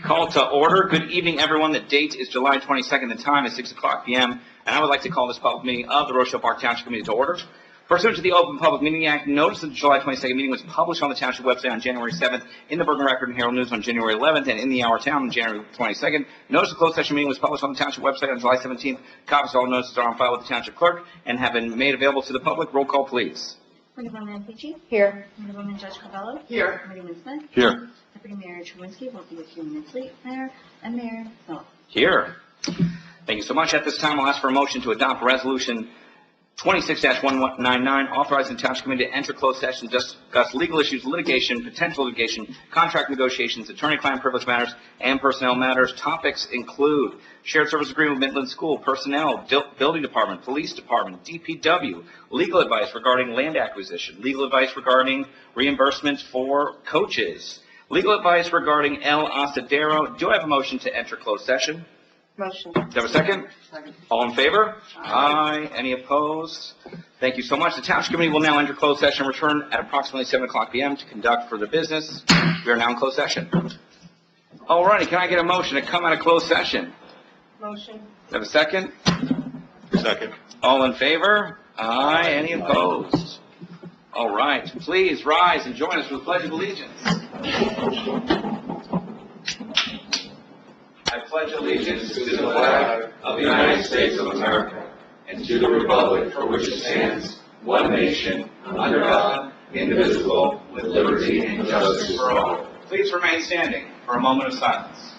Call to order. Good evening, everyone. The date is July 22nd. The time is 6 o'clock p.m. And I would like to call this public meeting of the Rochelle Park Township Committee to order. Pursuant to the Open Public Meeting Act, notice of the July 22nd meeting was published on the Township website on January 7th, in the Bergen Record and Herald News on January 11th, and in the Hour Town on January 22nd. Notice of closed session meeting was published on the Township website on July 17th. Copies of all notices are on file with the Township Clerk and have been made available to the public. Roll call, please. Committeewoman Pucci. Here. Committeewoman Judge Covello. Here. Committeewoman Smith. Here. Deputy Mayor Chewinski will be a few minutes late, Mayor, and Mayor Phillips. Here. Thank you so much. At this time, I'll ask for a motion to adopt Resolution 26-1199, authorizing the Township Committee to enter closed session to discuss legal issues, litigation, potential litigation, contract negotiations, attorney-client privilege matters, and personnel matters. Topics include shared service agreement with Midland School, personnel, building department, police department, DPW, legal advice regarding land acquisition, legal advice regarding reimbursement for coaches, legal advice regarding El Asadero. Do I have a motion to enter closed session? Motion. Do you have a second? Second. All in favor? Aye. Any opposed? Thank you so much. The Township Committee will now enter closed session and return at approximately 7 o'clock p.m. to conduct further business. We are now in closed session. All righty. Can I get a motion to come out of closed session? Motion. Do you have a second? Second. All in favor? Aye. Any opposed? All right. Please rise and join us for the Pledge of Allegiance. I pledge allegiance to the flag of the United States of America and to the republic for which it stands, one nation, under God, indivisible, with liberty and justice for all. Please remain standing for a moment of silence.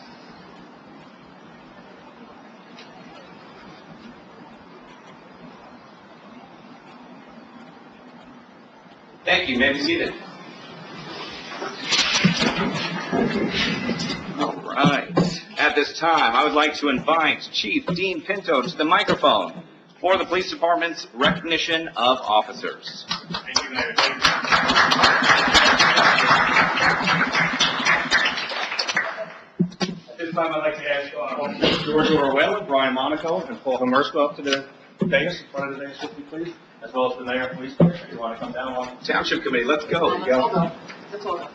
Thank you. You may be seated. All right. At this time, I would like to invite Chief Dean Pinto to the microphone for the Police Department's recognition of officers. Thank you, Mayor. At this time, I'd like to ask Officers George Orwell, Brian Monaco, and Paul Hamerspa up to the dais, in front of the dais, if you please, as well as the Mayor and Police Commissioner. If you want to come down. Township Committee, let's go. Let's hold up.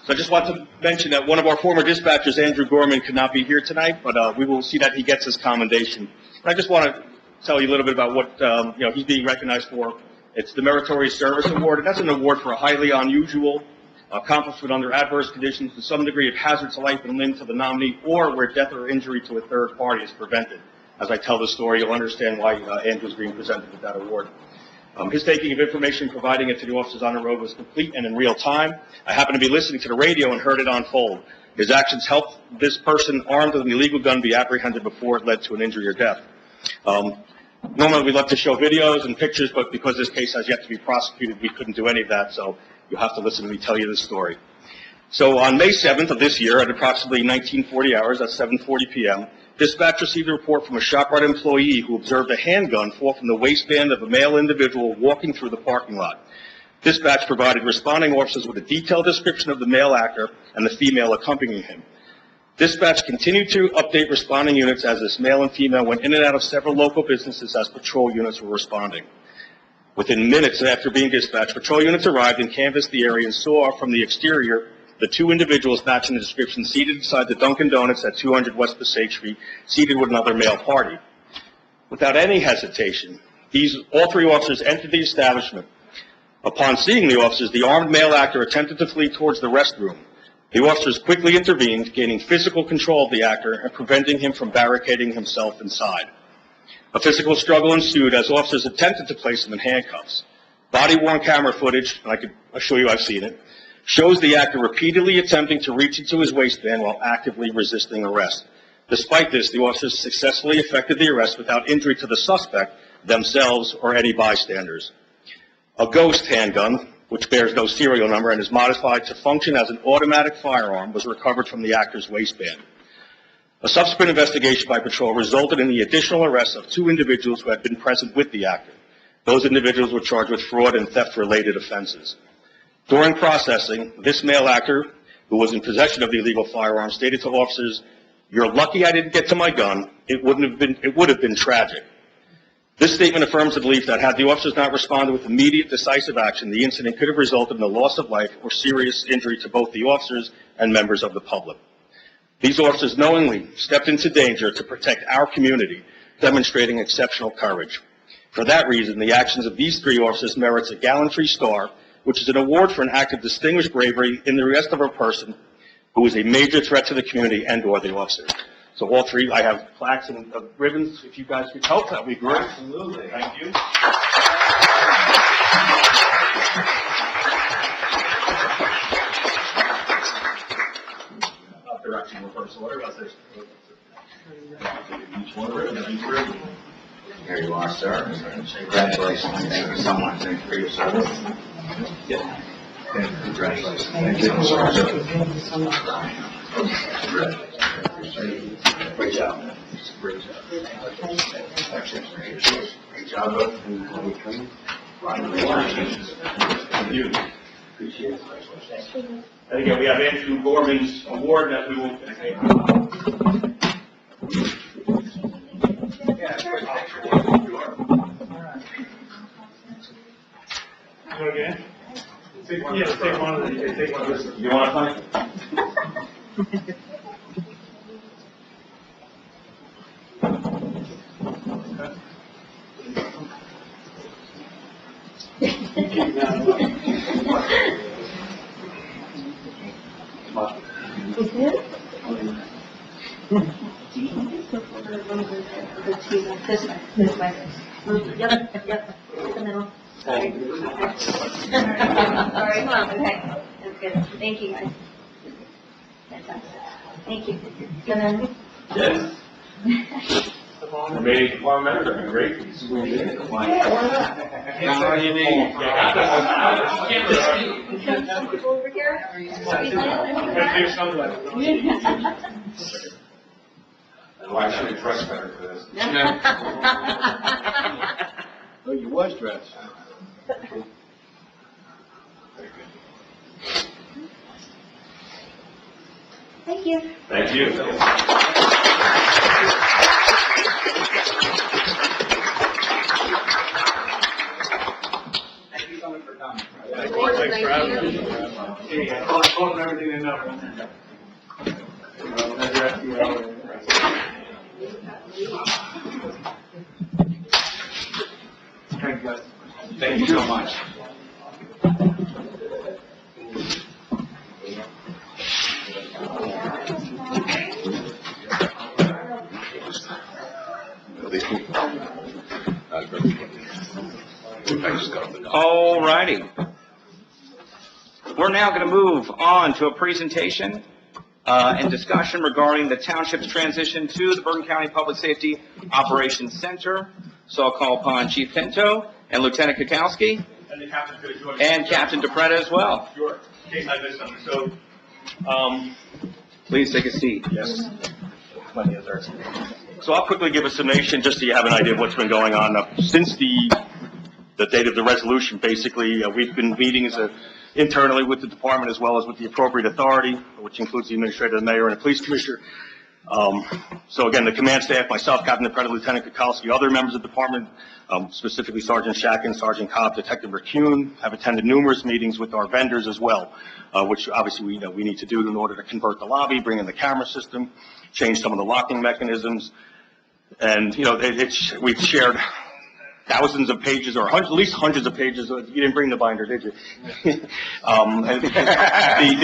So I just want to mention that one of our former dispatchers, Andrew Gorman, could not be here tonight, but we will see that he gets his commendation. And I just want to tell you a little bit about what he's being recognized for. It's the Meritorious Service Award, and that's an award for a highly unusual accomplishment under adverse conditions to some degree of hazard to life and limb to the nominee, or where death or injury to a third party is prevented. As I tell the story, you'll understand why Andrew's being presented with that award. His taking of information, providing it to the officers on the road was complete and in real time. I happened to be listening to the radio and heard it unfold. His actions helped this person armed with an illegal gun be apprehended before it led to an injury or death. Normally we love to show videos and pictures, but because this case has yet to be prosecuted, we couldn't do any of that, so you'll have to listen to me tell you this story. So on May 7th of this year, at approximately 1940 hours, at 7:40 p.m., dispatch received a report from a ShopRite employee who observed a handgun fall from the waistband of a male individual walking through the parking lot. Dispatch provided responding officers with a detailed description of the male actor and the female accompanying him. Dispatch continued to update responding units as this male and female went in and out of several local businesses as patrol units were responding. Within minutes after being dispatched, patrol units arrived and canvassed the area and saw from the exterior the two individuals matching the description seated beside the Dunkin' Donuts at 200 West Passaic Street, seated with another male party. Without any hesitation, all three officers entered the establishment. Upon seeing the officers, the armed male actor attempted to flee towards the restroom. The officers quickly intervened, gaining physical control of the actor and preventing him from barricading himself inside. A physical struggle ensued as officers attempted to place him in handcuffs. Body-worn camera footage, and I can assure you I've seen it, shows the actor repeatedly attempting to reach into his waistband while actively resisting arrest. Despite this, the officers successfully effected the arrest without injury to the suspect, themselves, or any bystanders. A ghost handgun, which bears no serial number and is modified to function as an automatic firearm, was recovered from the actor's waistband. A subsequent investigation by patrol resulted in the additional arrest of two individuals who had been present with the actor. Those individuals were charged with fraud and theft-related offenses. During processing, this male actor, who was in possession of the illegal firearm, stated to officers, "You're lucky I didn't get to my gun. It would have been tragic." This statement affirms the belief that had the officers not responded with immediate, decisive action, the incident could have resulted in the loss of life or serious injury to both the officers and members of the public. These officers knowingly stepped into danger to protect our community, demonstrating exceptional courage. For that reason, the actions of these 3 officers merits a Gallantry Star, which is an award for an act of distinguished bravery in the arrest of a person who is a major threat to the community and/or the officers. So all 3, I have plaques and ribbons. If you guys could help, that would be great. Absolutely. Thank you. Direction reverse order. Each one ribbon. Here you are, sir. Congratulations. Thank you so much. Thank you for your service. Yeah. Congratulations. Thank you so much. Great job. Great job. Great job. Thank you. Appreciate it. And again, we have Andrew Gorman's award that we will take. Okay. Take one of these. Take one of this. You want to play? This way. Yep, the middle. Sorry. Sorry, Mom, okay. That's good. Thank you, guys. Fantastic. Thank you. And then. Yes. Remaining department members are great. How do you mean? Some people over here. Why should we dress better for this? Oh, you was dressed. Thank you. Thank you. Thank you so much for coming. Thanks for having me. Hey, I told them everything they know. Thank you, guys. Thank you so much. All righty. We're now going to move on to a presentation and discussion regarding the township's transition to the Bergen County Public Safety Operations Center. So I'll call upon Chief Pinto and Lieutenant Kukowski And the captain's going to join us. and Captain DePretta as well. Sure. In case I missed something. So, Please take a seat. yes. Plenty of there. So I'll quickly give a summation just so you have an idea of what's been going on. Since the date of the resolution, basically, we've been meeting internally with the department as well as with the appropriate authority, which includes the administrator, the mayor, and the police commissioner. So again, the command staff, myself, Captain DePretta, Lieutenant Kukowski, other members of the department, specifically Sergeant Shacken, Sergeant Cobb, Detective Raccoon, have attended numerous meetings with our vendors as well, which obviously we need to do in order to convert the lobby, bring in the camera system, change some of the locking mechanisms. And, we've shared thousands of pages, or at least hundreds of pages. You didn't bring the binder, did you? The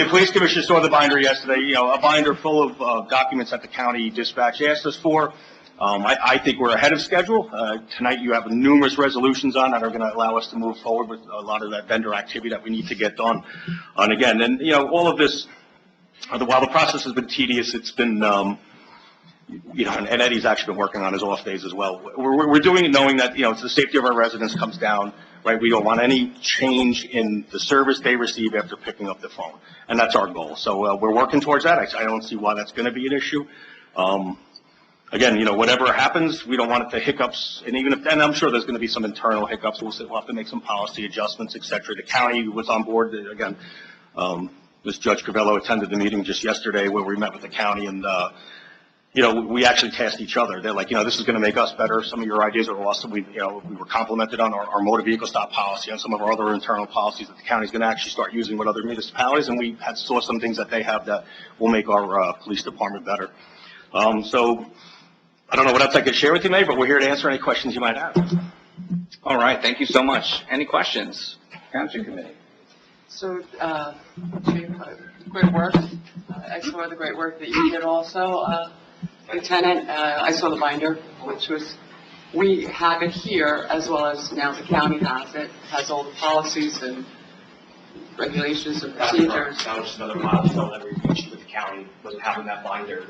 police commissioner saw the binder yesterday, a binder full of documents that the county dispatch asked us for. I think we're ahead of schedule. Tonight you have numerous resolutions on that are going to allow us to move forward with a lot of that vendor activity that we need to get done. And again, all of this, while the process has been tedious, it's been, and Eddie's actually been working on his off days as well. We're doing it knowing that, it's the safety of our residents comes down, right? We don't want any change in the service they receive after picking up the phone. And that's our goal. So, we're working towards that. I don't see why that's going to be an issue. Again, whatever happens, we don't want it to hiccups. And and I'm sure there's going to be some internal hiccups. We'll have to make some policy adjustments, et cetera. The county was on board. Again, Ms. Judge Crivello attended the meeting just yesterday where we met with the county, and we actually tasked each other. They're like, this is going to make us better. Some of your ideas are awesome. We were complimented on our motor vehicle stop policy, on some of our other internal policies that the county's going to actually start using with other municipalities, and we saw some things that they have that will make our police department better. So I don't know what else I could share with you, Mayor, but we're here to answer any questions you might have. All right, thank you so much. Any questions? Township Committee. So, Chief, great work. I saw the great work that you did also. Lieutenant, I saw the binder, which was, we have it here as well as now the county has it, has all the policies and regulations and procedures. That was just another milestone that we reached with the county, was having that binder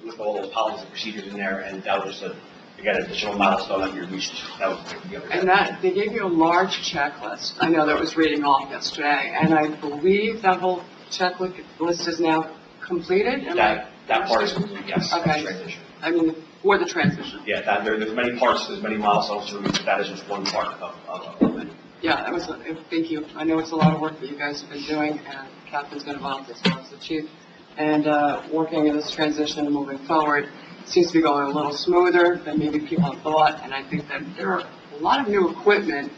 with all those policies and procedures in there, and that was just again, additional milestone that we reached. That was the other day. And that, they gave you a large checklist. I know that was reading off yesterday, and I believe that whole checklist is now completed? That part is complete, yes. Okay. Transition. I mean, for the transition. Yeah, there's many parts, there's many milestones to reach, that is just one part of it. Yeah, that was, thank you. I know it's a lot of work that you guys have been doing, and Catherine's been involved as well as the chief. And working in this transition and moving forward seems to be going a little smoother than maybe people have thought, and I think that there are a lot of new equipment.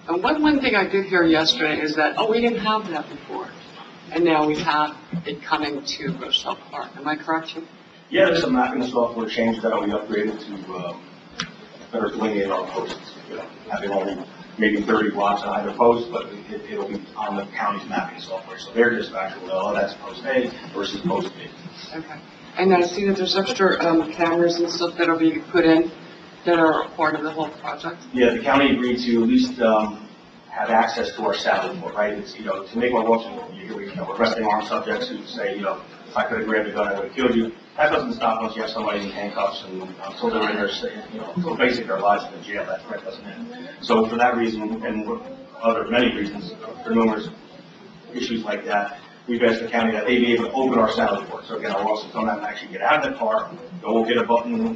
And one thing I did hear yesterday is that, we didn't have that before, and now we have it coming to Rochelle Park. Am I correct, Chief? Yeah, there's some mapping software changes that we upgraded to better delineate our posts. Having only maybe 30 blocks on either post, but it'll be on the county's mapping software. So their dispatcher will know, that's post A versus post B. Okay. And I see that there's extra cameras and stuff that'll be put in that are part of the whole project. Yeah, the county agreed to at least have access to our salvage board, right? It's, to make our work, we're arresting armed subjects who say, if I could have grabbed a gun, I would have killed you. That doesn't stop once you have somebody in handcuffs and until they're in there, until basically their lives in the jail, that threat doesn't end. So for that reason, and many reasons, for numerous issues like that, we've asked the county that they be able to open our salvage board. So again, our officers don't have to actually get out of the car, go get a button,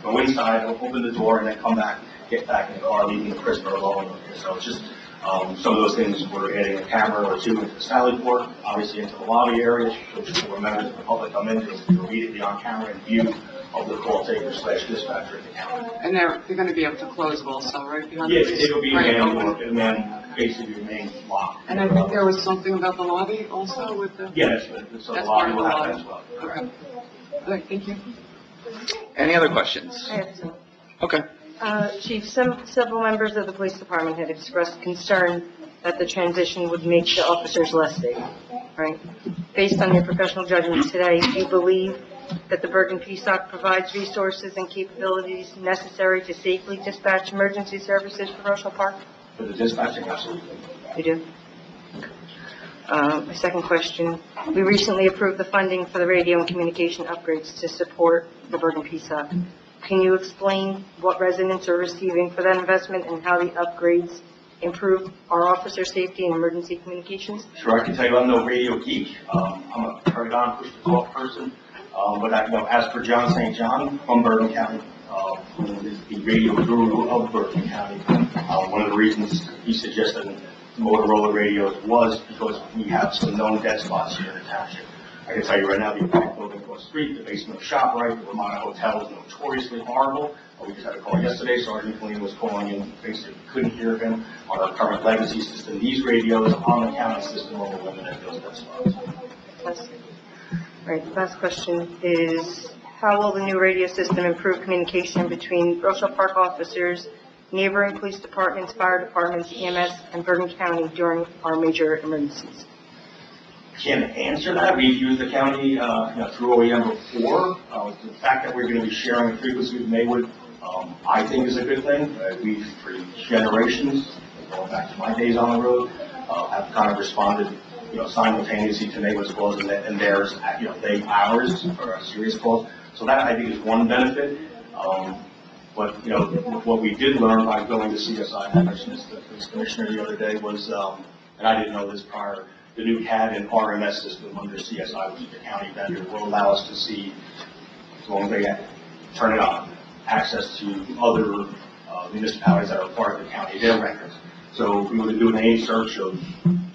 go inside, open the door, and then come back, get back in the car, leaving the prisoner alone. So it's just some of those things. We're adding a camera or two into the salvage board, obviously into the lobby area, which where members of the public come in to immediately on camera and view of the call taker / dispatcher at the county. And they're going to be able to close also, right? Yes, it will be right, and then basically remain locked. And I think there was something about the lobby also with the... Yes, so the lobby will have that as well. Okay. All right, thank you. Any other questions? I have some. Okay. Chief, several members of the police department had expressed concern that the transition would make the officers less safe, right? Based on your professional judgment today, do you believe that the Bergen PSOC provides resources and capabilities necessary to safely dispatch emergency services for Rochelle Park? For the dispatching, absolutely. You do? My second question, we recently approved the funding for the radio and communication upgrades to support the Bergen PSOC. Can you explain what residents are receiving for that investment and how the upgrades improve our officer safety and emergency communications? Sure, I can tell you I'm no radio geek. I'm a turn it on, push the talk person. But as for John St. John from Bergen County, who is the radio guru of Bergen County, one of the reasons he suggested Motorola radios was because we have some known dead spots here in the township. I can tell you right now, the apartment building across the street, the basement of ShopRite, the Ramada Hotel is notoriously horrible. We just had a call yesterday, Sergeant Colleen was calling in, basically couldn't hear him on our current legacy system. These radios on the county system will eliminate those dead spots. All right, last question is, how will the new radio system improve communication between Rochelle Park officers, neighboring police departments, fire departments, EMS, and Bergen County during our major emergencies? Can't answer that. We've used the county through OEM before. The fact that we're going to be sharing a frequency with Maywood, I think is a good thing. We've, for generations, going back to my days on the road, have kind of responded simultaneously to Maywood's calls and theirs, ours for a serious call. So that, I think, is one benefit. But, what we did learn by going to CSI, I mentioned this to the police commissioner the other day, was, and I didn't know this prior, the new CAD and RMS system under CSI, which is the county vendor, will allow us to see, as long as they turn it on, access to other municipalities that are part of the county, their records. So we would do any search of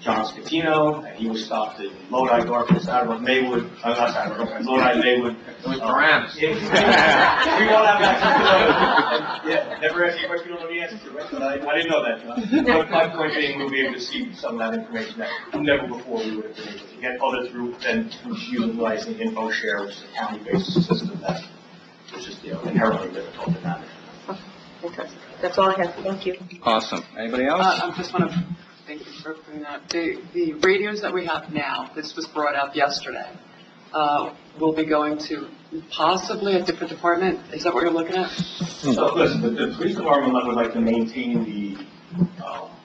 John Scatino, and he was stopped in Lodi, Garfield, Saddlebrook, Maywood, not Saddlebrook, Lodi, Maywood. It was Paramus. We won't have access to those. Yeah, never asked you a question you don't know the answer to, right? But I didn't know that, John. But my point being, we'll be able to see some of that information that never before we would have been able to get other through than utilizing InfoShare, which is a county-based system that is just, inherently difficult to manage. Fantastic. That's all I have. Thank you. Awesome. Anybody else? I just want to thank you for bringing that. The radios that we have now, this was brought up yesterday, will be going to possibly a different department. Is that what you're looking at? So listen, the police department would like to maintain the,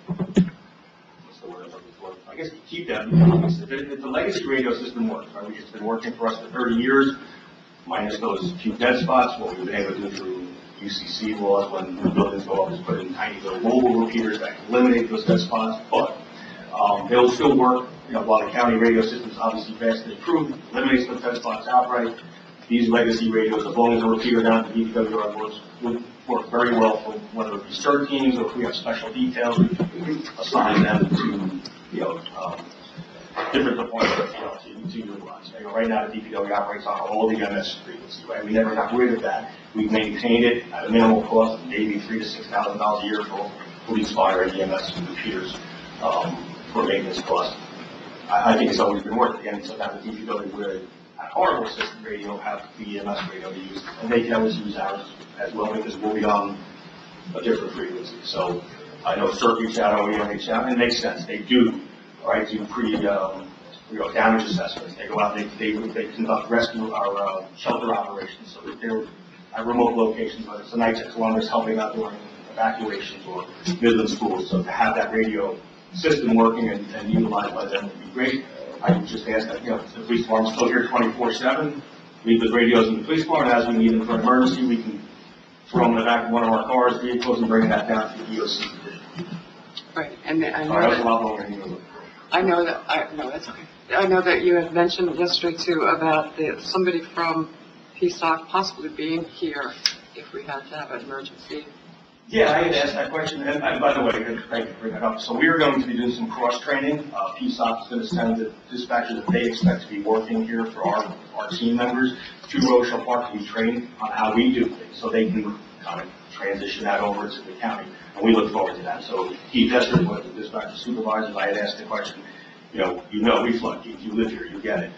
what's the word I'm looking for? I guess keep them. The legacy radio system works, right? It's been working for us for 30 years, minus those few dead spots. What we've been able to do through UCC laws when the buildings go up is put in tiny little mobile repeaters that can eliminate those dead spots, but they'll still work. While the county radio system is obviously vastly improved, eliminates those dead spots outright. These legacy radios, as long as they're repeated down to DPW works, would work very well for whether it be CERT teams or if we have special details, we can assign them to, different departments, to utilize. Right now, the DPW operates on all the EMS frequency, right? We never got rid of that. We've maintained it at a minimal cost, maybe $3,000 to $6,000 a year for police, fire, and EMS repeaters for maintenance costs. I think it's always been worth it. Again, sometimes the DPW would, at our system radio, have the EMS radio to use, and they can always use ours as well because we'll be on a different frequency. So I know CERT reached out, OEM reached out, and it makes sense. They do, right, do damage assessments. They go out, they conduct rescue, our shelter operations, so that they're at remote locations, whether it's the Knights of Columbus helping out during evacuations or Midland schools. So to have that radio system working and utilized by them would be great. I would just ask that, the police department's still here 24/7. Leave the radios in the police department. As we need them for an emergency, we can throw them in the back of one of our cars, vehicles, and bring that down to the EOC. Right, and I Sorry, that was a know lot longer than you were. no, that's okay. I know that you had mentioned yesterday too about somebody from PSOC possibly being here if we had to have an emergency. Yeah, I had asked that question, and by the way, thank you for bringing that up. So we are going to be doing some cross-training. PSOC is going to send the dispatchers that they expect to be working here for our team members to Rochelle Park to be trained on how we do things, so they can kind of transition that over to the county, and we look forward to that. So Keith Esther, one of the dispatcher supervisors, I had asked the question, we flood, Keith, you live here, you get it.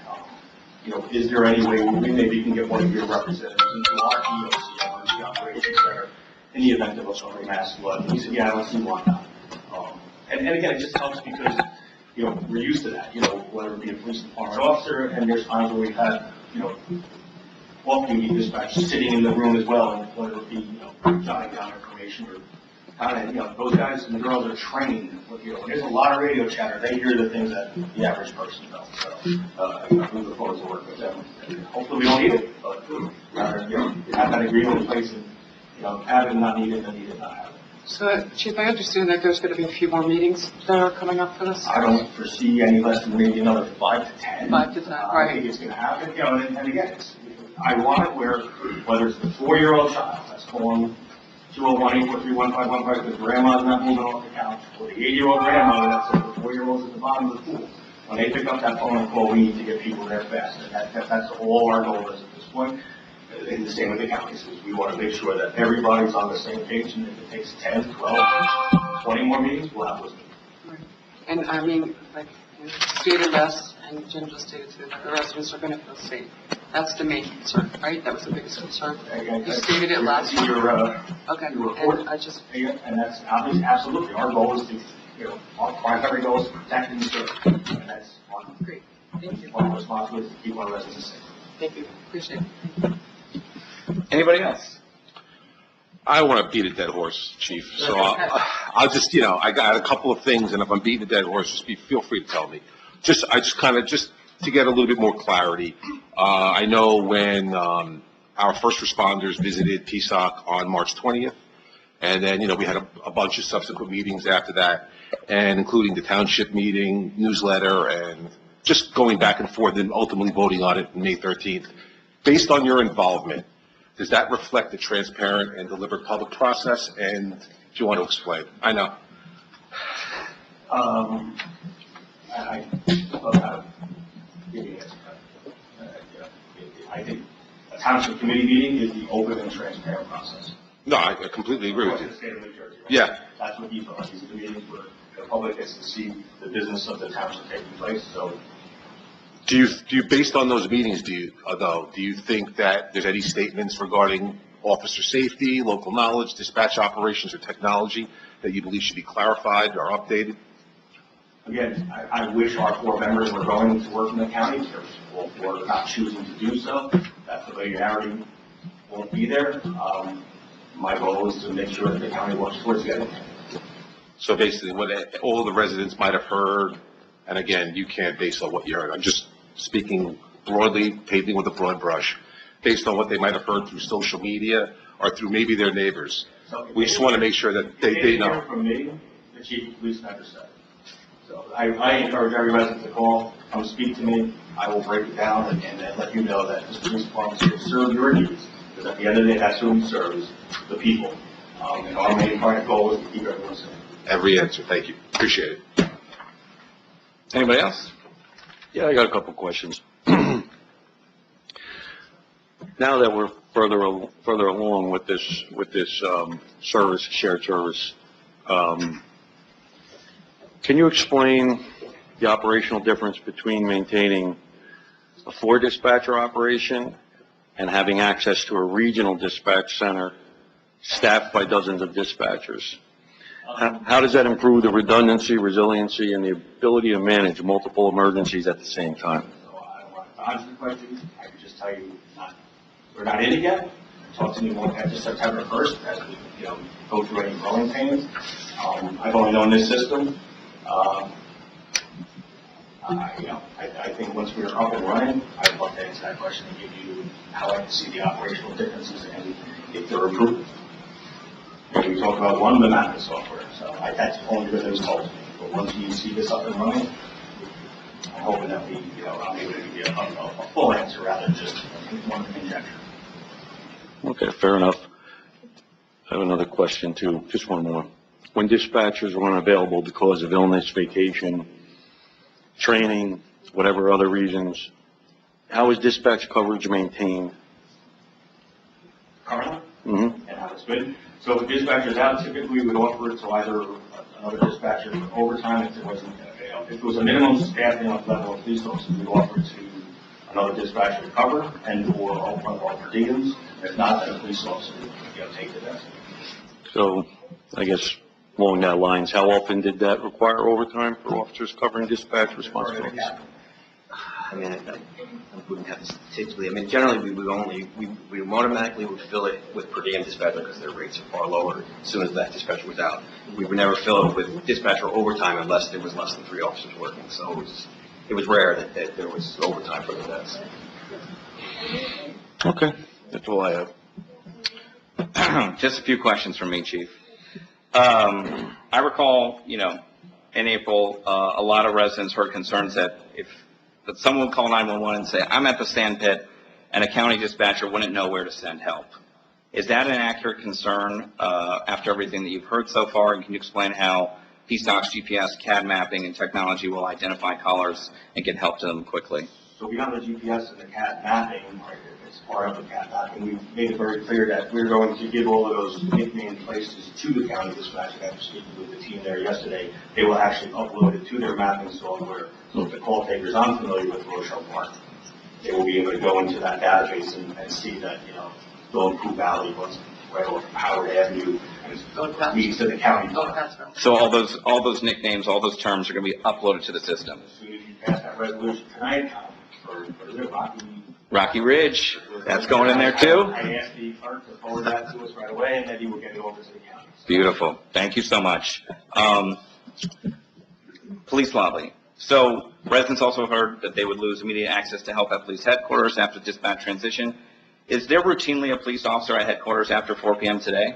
Is there any way we maybe can get one of your representatives into our EOC, Emergency Operations Center, in the event of a mass flood? He said, yeah, I don't see why not. And again, it just helps because, we're used to that, whether it be a police department officer, and there's times where we've had, off-duty dispatchers sitting in the room as well, and whether it be, jotting down information or kind of, those guys and girls are trained. When there's a lot of radio chatter, they hear the things that the average person does. So, we look forward to work with them. And hopefully we don't need it, but rather, have that agreement in place and, have it not need it, then need it not have it. So, Chief, I understand that there's going to be a few more meetings that are coming up for this? I don't foresee any less than maybe another 5 to 10. 5 to 10, I right. think it's going to happen, and again, I want it where, whether it's the 4-year-old child that's calling 201-843-1515 because grandma's not moving off the couch, or the 80-year-old grandmother that says the 4-year-old's at the bottom of the pool. When they pick up that phone and call, we need to get people there fast, and that's all our goal is at this point. And the same with the counties, is we want to make sure that everybody's on the same page, and if it takes 10, 12, 20 more meetings, we'll have those meetings. Right. And I mean, like you stated last, and Jim just stated too, that the residents are going to feel safe. That's the main concern, right? That was the biggest concern. You stated it last time. Okay. And I just. And that's obviously, absolutely, our goal is to, our primary goal is to protect and serve, and that's one. Great. Thank you. One responsibility is to keep our residents safe. Thank you. Appreciate it. Anybody else? I don't want to beat a dead horse, Chief, so I'll just, I got a couple of things, and if I'm beating a dead horse, feel free to tell me. Just to get a little bit more clarity, I know when our first responders visited PSOC on March 20th, and then, we had a bunch of subsequent meetings after that, and including the Township meeting, newsletter, and just going back and forth and ultimately voting on it May 13th. Based on your involvement, does that reflect the transparent and deliberate public process? And do you want to explain? I know. I love how giving it. I think a township committee meeting is the open and transparent process. No, I completely agree with you. The state of New Jersey, right? Yeah. That's what he thought. These are the meetings where the public gets to see the business of the township taking place, so. Do you, based on those meetings, do you think that there's any statements regarding officer safety, local knowledge, dispatch operations, or technology that you believe should be clarified or updated? Again, I wish our 4 members were going to work in the county, or were not choosing to do so. That familiarity won't be there. My goal is to make sure that the county works towards getting it. So basically, what all the residents might have heard, and again, you can't base on what you heard. I'm just speaking broadly, painting with a broad brush, based on what they might have heard through social media or through maybe their neighbors. So We just want to make sure that they know. From me, the chief of police never said it. So I encourage every resident to call, come speak to me. I will break it down and let you know that this police department is here to serve your needs. Because at the end of the day, that's who we serve, is the people. And our main point of goal is to keep everyone safe. Every answer. Thank you. Appreciate it. Anybody else? Yeah, I got a couple questions. Now that we're further along with this service, shared service, can you explain the operational difference between maintaining a 4-dispatcher operation and having access to a regional dispatch center staffed by dozens of dispatchers? How does that improve the redundancy, resiliency, and the ability to manage multiple emergencies at the same time? So I don't want to answer the question. I can just tell you, we're not in it yet. Talk to me more after September 1st as we, go through any growing pains. I've only known this system. I think once we're up and running, I'd love to answer that question and give you how I can see the operational differences and if they're improved. We talked about one of the mapping software, so that's only because it was told to me. But once you see this up and running, I'm hoping that I'm able to give you a full answer rather than just one conjecture. Okay, fair enough. I have another question too, just one more. When dispatchers are unavailable because of illness, vacation, training, whatever other reasons, how is dispatch coverage maintained? Currently, Mm-hmm. and how it's been. So if the dispatcher's out, typically we would offer it to either another dispatcher for overtime if there wasn't, if it was a minimum staffing level of police officers, we'd offer it to another dispatcher to cover and or one of our per diems. If not, then a police officer would take the desk. So, I guess along that lines, how often did that require overtime for officers covering dispatch responsibilities? I mean, I wouldn't have to statistically. I mean, generally, we automatically would fill it with per diem dispatcher because their rates are far lower as soon as that dispatcher was out. We would never fill it with dispatcher overtime unless there was less than 3 officers working. So it was rare that there was overtime for the desk. Okay, that's all I have. Just a few questions from me, Chief. I recall, in April, a lot of residents heard concerns that that someone would call 911 and say, I'm at the sand pit, and a county dispatcher wouldn't know where to send help. Is that an accurate concern after everything that you've heard so far? And can you explain how PSOC's GPS, CAD mapping, and technology will identify callers and get help to them quickly? So beyond the GPS and the CAD mapping, it's part of the CAD mapping, we've made it very clear that we're going to give all of those nicknamed places to the county dispatcher. After speaking with the team there yesterday, they will actually upload it to their mapping software. So if the call taker's unfamiliar with Rochelle Park, they will be able to go into that database and see that, Golden Pool Valley was right off Howard Avenue and it leads to the county. So all those nicknames, all those terms are going to be uploaded to the system. As soon as you pass that resolution tonight, or Rocky Ridge, that's going in there too? I asked the clerk to forward that to us right away, and then he will get it over to the county. Beautiful. Thank you so much. Police lobby. So residents also heard that they would lose immediate access to help at police headquarters after dispatch transition. Is there routinely a police officer at headquarters after 4 p.m. today?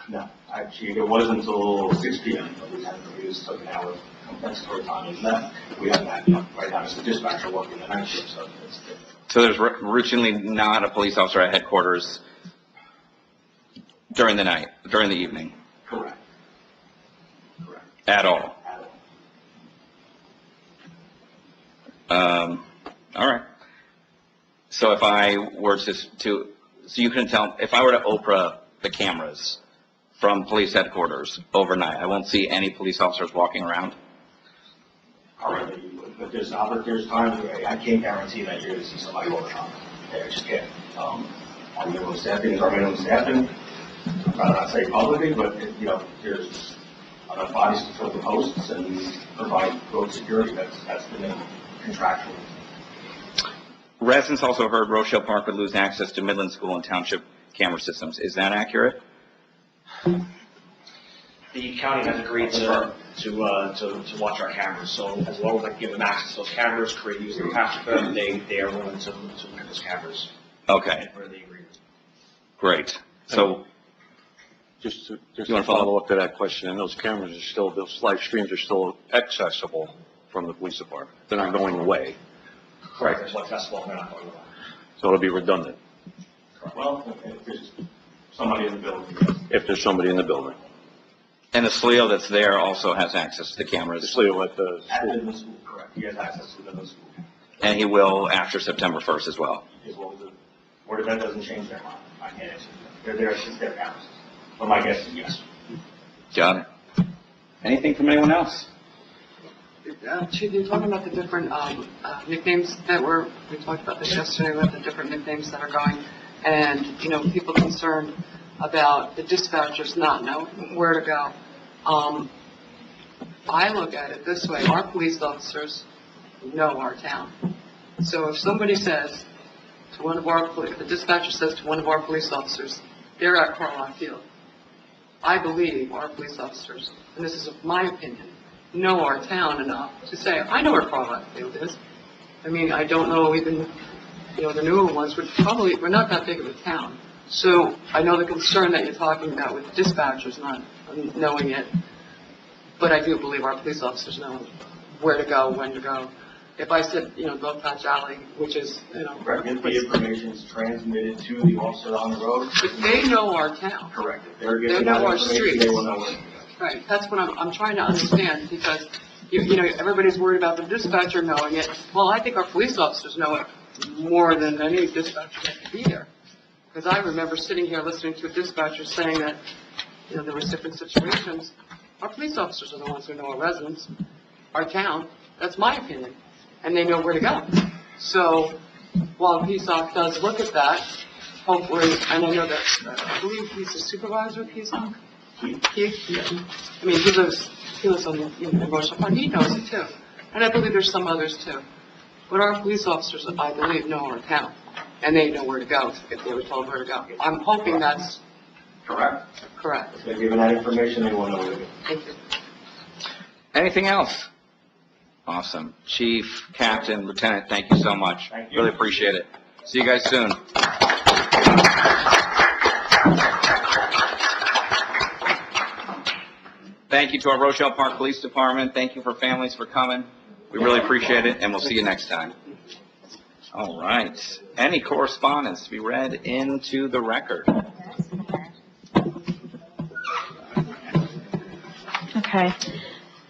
No, actually, it wasn't until 6 p.m. that Lieutenant Reviews took an hour of compensatory time and left. We have that, right now as a dispatcher working the night shift, so it's different. So there's routinely not a police officer at headquarters during the night, during the evening? Correct. Correct. At all? At all. All right. So if I were so you can tell, if I were to Oprah the cameras from police headquarters overnight, I won't see any police officers walking around? Currently, but there's times where I can't guarantee that you're going to see somebody all the time. I just can't. Our minimum staffing is our minimum staffing. I'd rather not say publicly, but, there's enough bodies to fill the posts and provide road security. That's the minimum contractual. Residents also heard Rochelle Park would lose access to Midland School and Township camera systems. Is that accurate? The county has agreed to watch our cameras, so as long as I can give them access to those cameras, create user password for them, they are willing to look at those cameras. Okay, For the agreement. great. So, Just You to wanna follow? follow up to that question, and those cameras are still, those live streams are still accessible from the police department. They're not going away, Correct, there's one festival, and they're not going away. so it'll be redundant Well, if there's somebody in the building, if there's somebody in the building. and the SLEO that's there also has access to the cameras, Especially at the at school. Midland School, correct. He has access to Midland School, and he will after September 1st as well. as long as the Board of Ed doesn't change their mind. I can't answer that. They're there, it's their cameras. But my guess is yes. Got it. Anything from anyone else? Chief, you're talking about the different nicknames we talked about this yesterday, about the different nicknames that are going, and, people concerned about the dispatchers not knowing where to go. I look at it this way, our police officers know our town. So if somebody says to one of our, if the dispatcher says to one of our police officers, they're at Carlisle Field, I believe our police officers, and this is my opinion, know our town enough to say, I know where Carlisle Field is. I mean, I don't know even, the newer ones, we're not that big of a town. So I know the concern that you're talking about with dispatchers not knowing it, but I do believe our police officers know where to go, when to go. If I said, Dog Patch Alley, which is, Correct. If the information is transmitted to the officer on the road. but they know our town. Correct. If they're They getting know that our information, streets. they will know where to go. Right, that's what I'm trying to understand, because, everybody's worried about the dispatcher knowing it. Well, I think our police officers know it more than any dispatcher that could be there. Because I remember sitting here listening to a dispatcher saying that, there was different situations. Our police officers are the ones who know our residents, our town. That's my opinion. And they know where to go. So, while PSOC does look at that, hopefully, and I know that, I believe he's a supervisor at PSOC. He lives on, in Rochelle Park, he knows it too. And I believe there's some others too. But our police officers, I believe, know our town, and they know where to go if they were told where to go. I'm hoping that's Correct. correct. If they're given that information, they will know where to go. Thank you. Anything else? Awesome. Chief, Captain, Lieutenant, thank you so much. Thank you. Really appreciate it. See you guys soon. Thank you to our Rochelle Park Police Department. Thank you for families for coming. We really appreciate it, and we'll see you next time. All right. Any correspondence to be read into the record? Okay.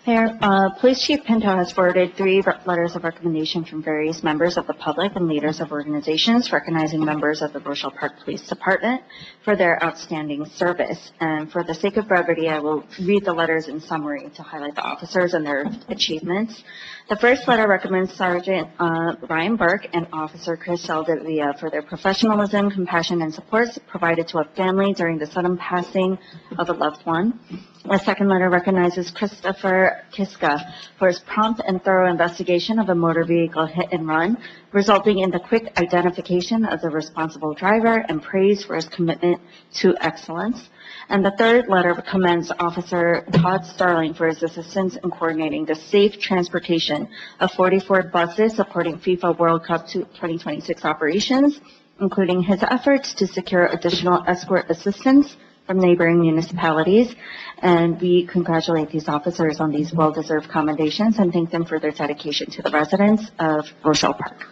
Mayor, Police Chief Pinto has forwarded 3 letters of recommendation from various members of the public and leaders of organizations recognizing members of the Rochelle Park Police Department for their outstanding service. And for the sake of brevity, I will read the letters in summary to highlight the officers and their achievements. The first letter recommends Sergeant Ryan Burke and Officer Chris Saldivia for their professionalism, compassion, and support provided to a family during the sudden passing of a loved one. The second letter recognizes Christopher Kiska for his prompt and thorough investigation of a motor vehicle hit and run, resulting in the quick identification of the responsible driver, and praise for his commitment to excellence. And the third letter commends Officer Todd Starling for his assistance in coordinating the safe transportation of 44 buses supporting FIFA World Cup 2026 operations, including his efforts to secure additional escort assistance from neighboring municipalities. And we congratulate these officers on these well-deserved commendations and thank them for their dedication to the residents of Rochelle Park.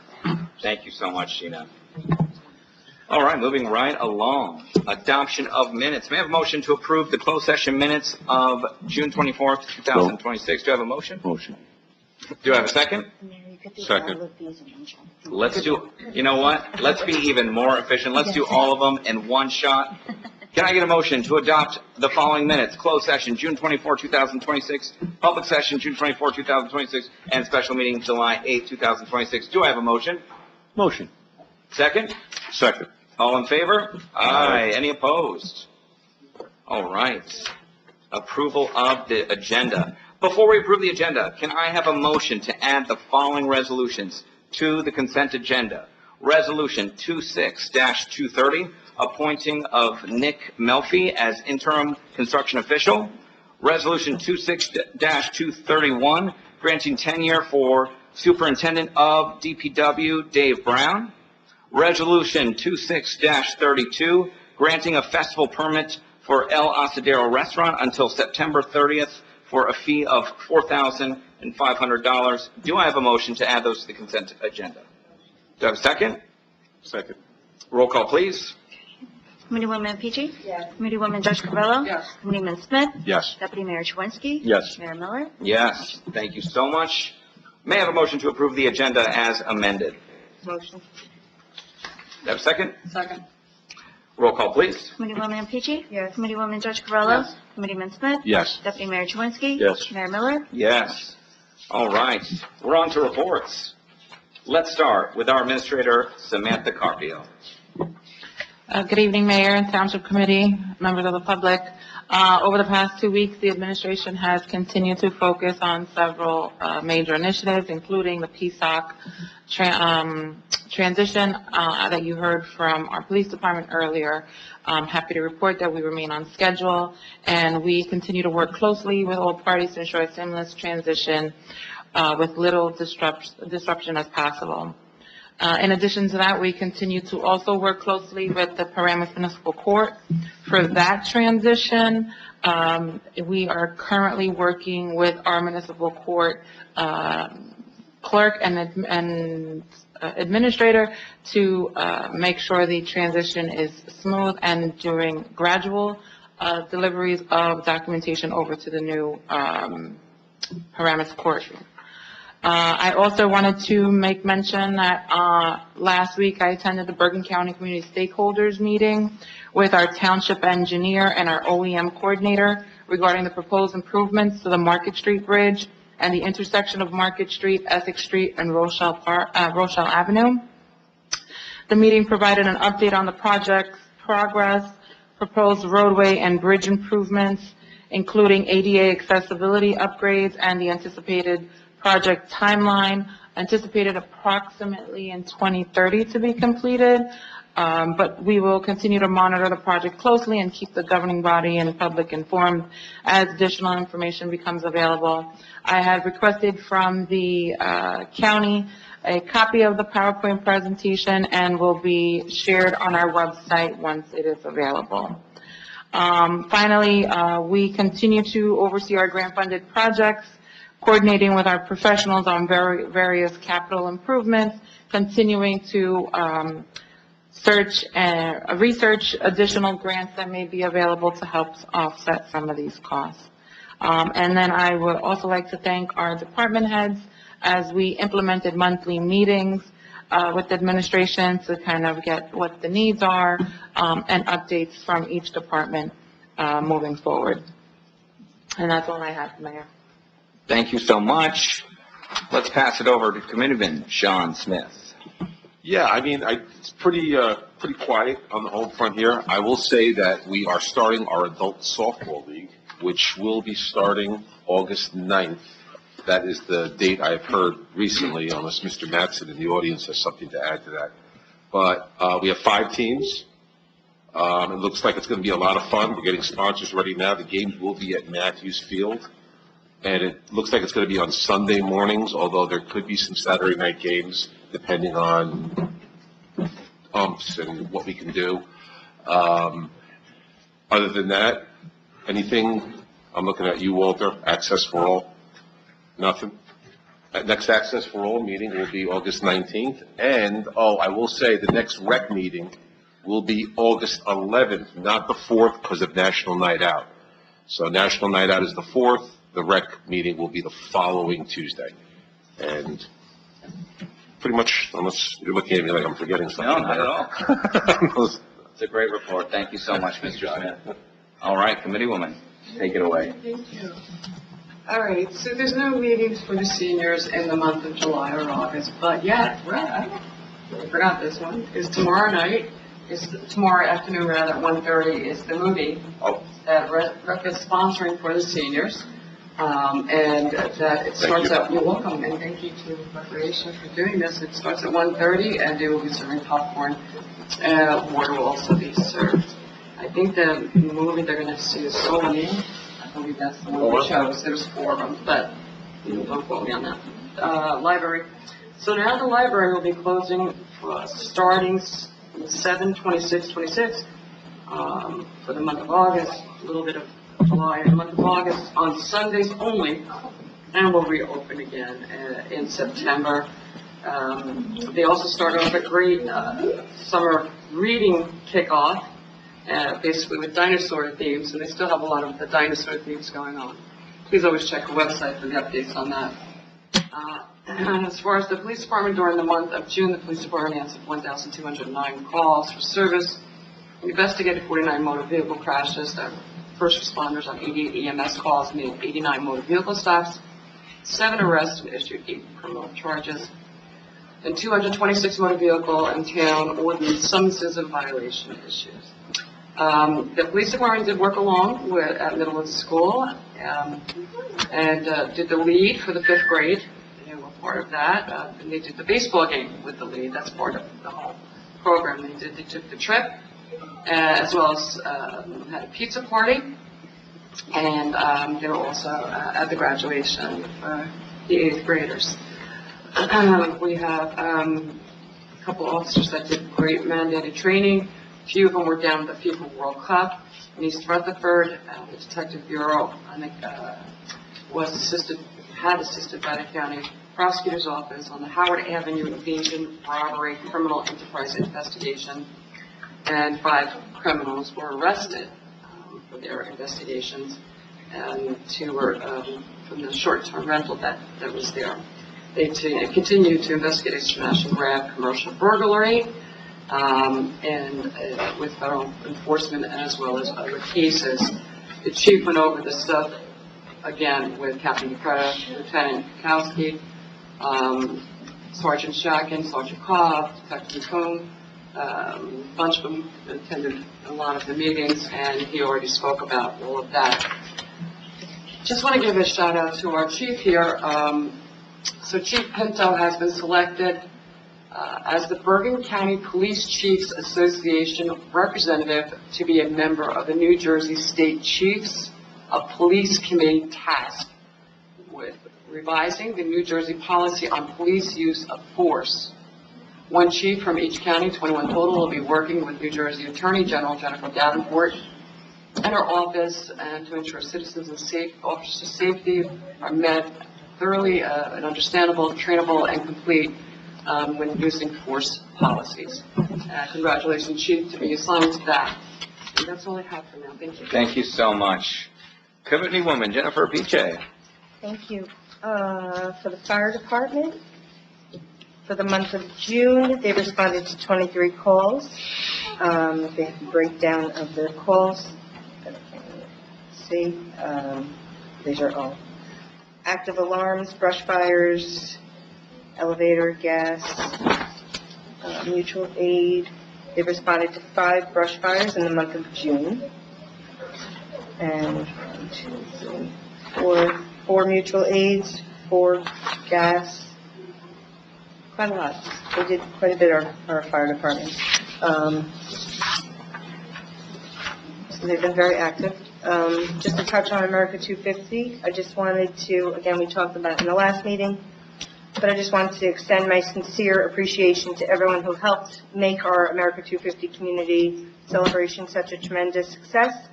Thank you so much, Sheena. All right, moving right along. Adoption of minutes. May I have a motion to approve the closed session minutes of June 24th, 2026? Do I have a motion? Motion. Do I have a second? Mayor, you could do Second. all of these in one shot. Let's do, you know what? Let's be even more efficient. Let's do all of them in one shot. Can I get a motion to adopt the following minutes? Closed session, June 24, 2026, public session, June 24, 2026, and special meeting, July 8, 2026. Do I have a motion? Motion. Second? Second. All in favor? Aye. Any opposed? All right. Approval of the agenda. Before we approve the agenda, can I have a motion to add the following resolutions to the consent agenda? Resolution 26-230, appointing of Nick Melfi as interim construction official. Resolution 26-231, granting tenure for superintendent of DPW Dave Brown. Resolution 26-32, granting a festival permit for El Asadero Restaurant until September 30th for a fee of $4,500. Do I have a motion to add those to the consent agenda? Do I have a second? Second. Roll call, please. Committeewoman Peachy? Yes. Committeewoman Judge Covello? Yes. Committeeman Smith? Yes. Deputy Mayor Chewinski? Yes. Mayor Miller? Yes, thank you so much. May I have a motion to approve the agenda as amended? Motion. Do I have a second? Second. Roll call, please. Committeewoman Peachy? Yes. Committeewoman Judge Covello? Yes. Committeeman Smith? Yes. Deputy Mayor Chewinski? Yes. Mayor Miller? Yes. All right, we're on to reports. Let's start with our Administrator, Samantha Carpio. Good evening, Mayor and Township Committee, members of the public. Over the past 2 weeks, the administration has continued to focus on several major initiatives, including the PSOC transition that you heard from our police department earlier. I'm happy to report that we remain on schedule, and we continue to work closely with all parties to ensure a seamless transition with little disruption as possible. In addition to that, we continue to also work closely with the Paramus Municipal Court for that transition. We are currently working with our municipal court clerk and administrator to make sure the transition is smooth and during gradual deliveries of documentation over to the new Paramus courtroom. I also wanted to make mention that last week I attended the Bergen County Community Stakeholders Meeting with our township engineer and our OEM coordinator regarding the proposed improvements to the Market Street Bridge and the intersection of Market Street, Essex Street, and Rochelle Avenue. The meeting provided an update on the project's progress, proposed roadway and bridge improvements, including ADA accessibility upgrades and the anticipated project timeline, anticipated approximately in 2030 to be completed, but we will continue to monitor the project closely and keep the governing body and public informed as additional information becomes available. I had requested from the county a copy of the PowerPoint presentation and will be shared on our website once it is available. Finally, we continue to oversee our grant-funded projects, coordinating with our professionals on various capital improvements, continuing to research additional grants that may be available to help offset some of these costs. And then I would also like to thank our department heads as we implemented monthly meetings with the administration to kind of get what the needs are and updates from each department moving forward. And that's all I have, Mayor. Thank you so much. Let's pass it over to Committeeman Sean Smith. Yeah, I mean, it's pretty quiet on the home front here. I will say that we are starting our adult softball league, which will be starting August 9th. That is the date I've heard recently, unless Mr. Mattson in the audience has something to add to that. But we have 5 teams. It looks like it's going to be a lot of fun. We're getting sponsors ready now. The games will be at Matthews Field. And it looks like it's going to be on Sunday mornings, although there could be some Saturday night games, depending on umps and what we can do. Other than that, anything? I'm looking at you, Walter. Access for all? Nothing? Next Access for All meeting will be August 19th. And, I will say the next rec meeting will be August 11th, not the 4th because of National Night Out. So National Night Out is the 4th. The rec meeting will be the following Tuesday. And pretty much, unless you're looking at me like I'm forgetting something. No, not at all. It's a great report. Thank you so much, Mr. Smith. All right, Committeewoman, take it away. Thank you. All right, so there's no meetings for the seniors in the month of July or August, but yet, I forgot this one, is tomorrow night, tomorrow afternoon rather, at 1:30 is the movie that Rec is sponsoring for the seniors. And that it starts at, you're welcome, and thank you to Recreation for doing this. It starts at 1:30 and they will be serving popcorn. Water will also be served. I think the movie they're going to see is So Many. I believe that's the one they chose. There's 4 of them, but don't quote me on that. Library. So now the library will be closing starting 7/26/26 for the month of August, a little bit of July, and the month of August on Sundays only, and will reopen again in September. They also start off a great summer reading kickoff, basically with dinosaur themes, and they still have a lot of the dinosaur themes going on. Please always check the website for the updates on that. As far as the police department, during the month of June, the police department answered 1,209 calls for service, investigated 49 motor vehicle crashes, first responders on 88 EMS calls, made 89 motor vehicle stops, 7 arrests, and issued 8 criminal charges, and 226 motor vehicle and town ordinance summonses and violation issues. The police department did work along at Middlewood School and did the lead for the 5th grade. They were part of that. And they did the baseball game with the lead. That's part of the whole program. They took the trip, as well as had a pizza party, and they were also at the graduation for the 8th graders. We have a couple officers that did great mandated training. A few of them were down at the FIFA World Cup in East Rutherford. The Detective Bureau, I think, had assisted by the County Prosecutor's Office on the Howard Avenue invasion, robbery, criminal enterprise investigation, and 5 criminals were arrested for their investigations, and 2 were from the short-term rental that was there. They continue to investigate a smash and grab commercial burglary, and with federal enforcement as well as other cases. The chief went over this stuff again with Captain DeCreta, Lieutenant Kukowski, Sergeant Shakin, Sergeant Cobb, Detective McComb. A bunch of them attended a lot of the meetings, and he already spoke about all of that. Just want to give a shout out to our chief here. So Chief Pinto has been selected as the Bergen County Police Chiefs Association representative to be a member of the New Jersey State Chiefs of Police Committee tasked with revising the New Jersey policy on police use of force. 1 chief from each county, 21 total, will be working with New Jersey Attorney General Jennifer Davenport and her office, and to ensure citizens and officer safety are met thoroughly and understandable, trainable, and complete when using force policies. Congratulations, Chief, to be assigned to that. And that's all I have for now. Thank you. Thank you so much. Committeewoman Jennifer Piche. Thank you. For the fire department, for the month of June, they responded to 23 calls. They have a breakdown of their calls. See, these are all active alarms, brush fires, elevator, gas, mutual aid. They responded to 5 brush fires in the month of June. And 1, 2, 3, 4 mutual aids, 4 gas. Quite a lot. They did quite a bit our fire department. So they've been very active. Just to touch on America 250, I just wanted to, again, we talked about it in the last meeting, but I just wanted to extend my sincere appreciation to everyone who helped make our America 250 community celebration such a tremendous success.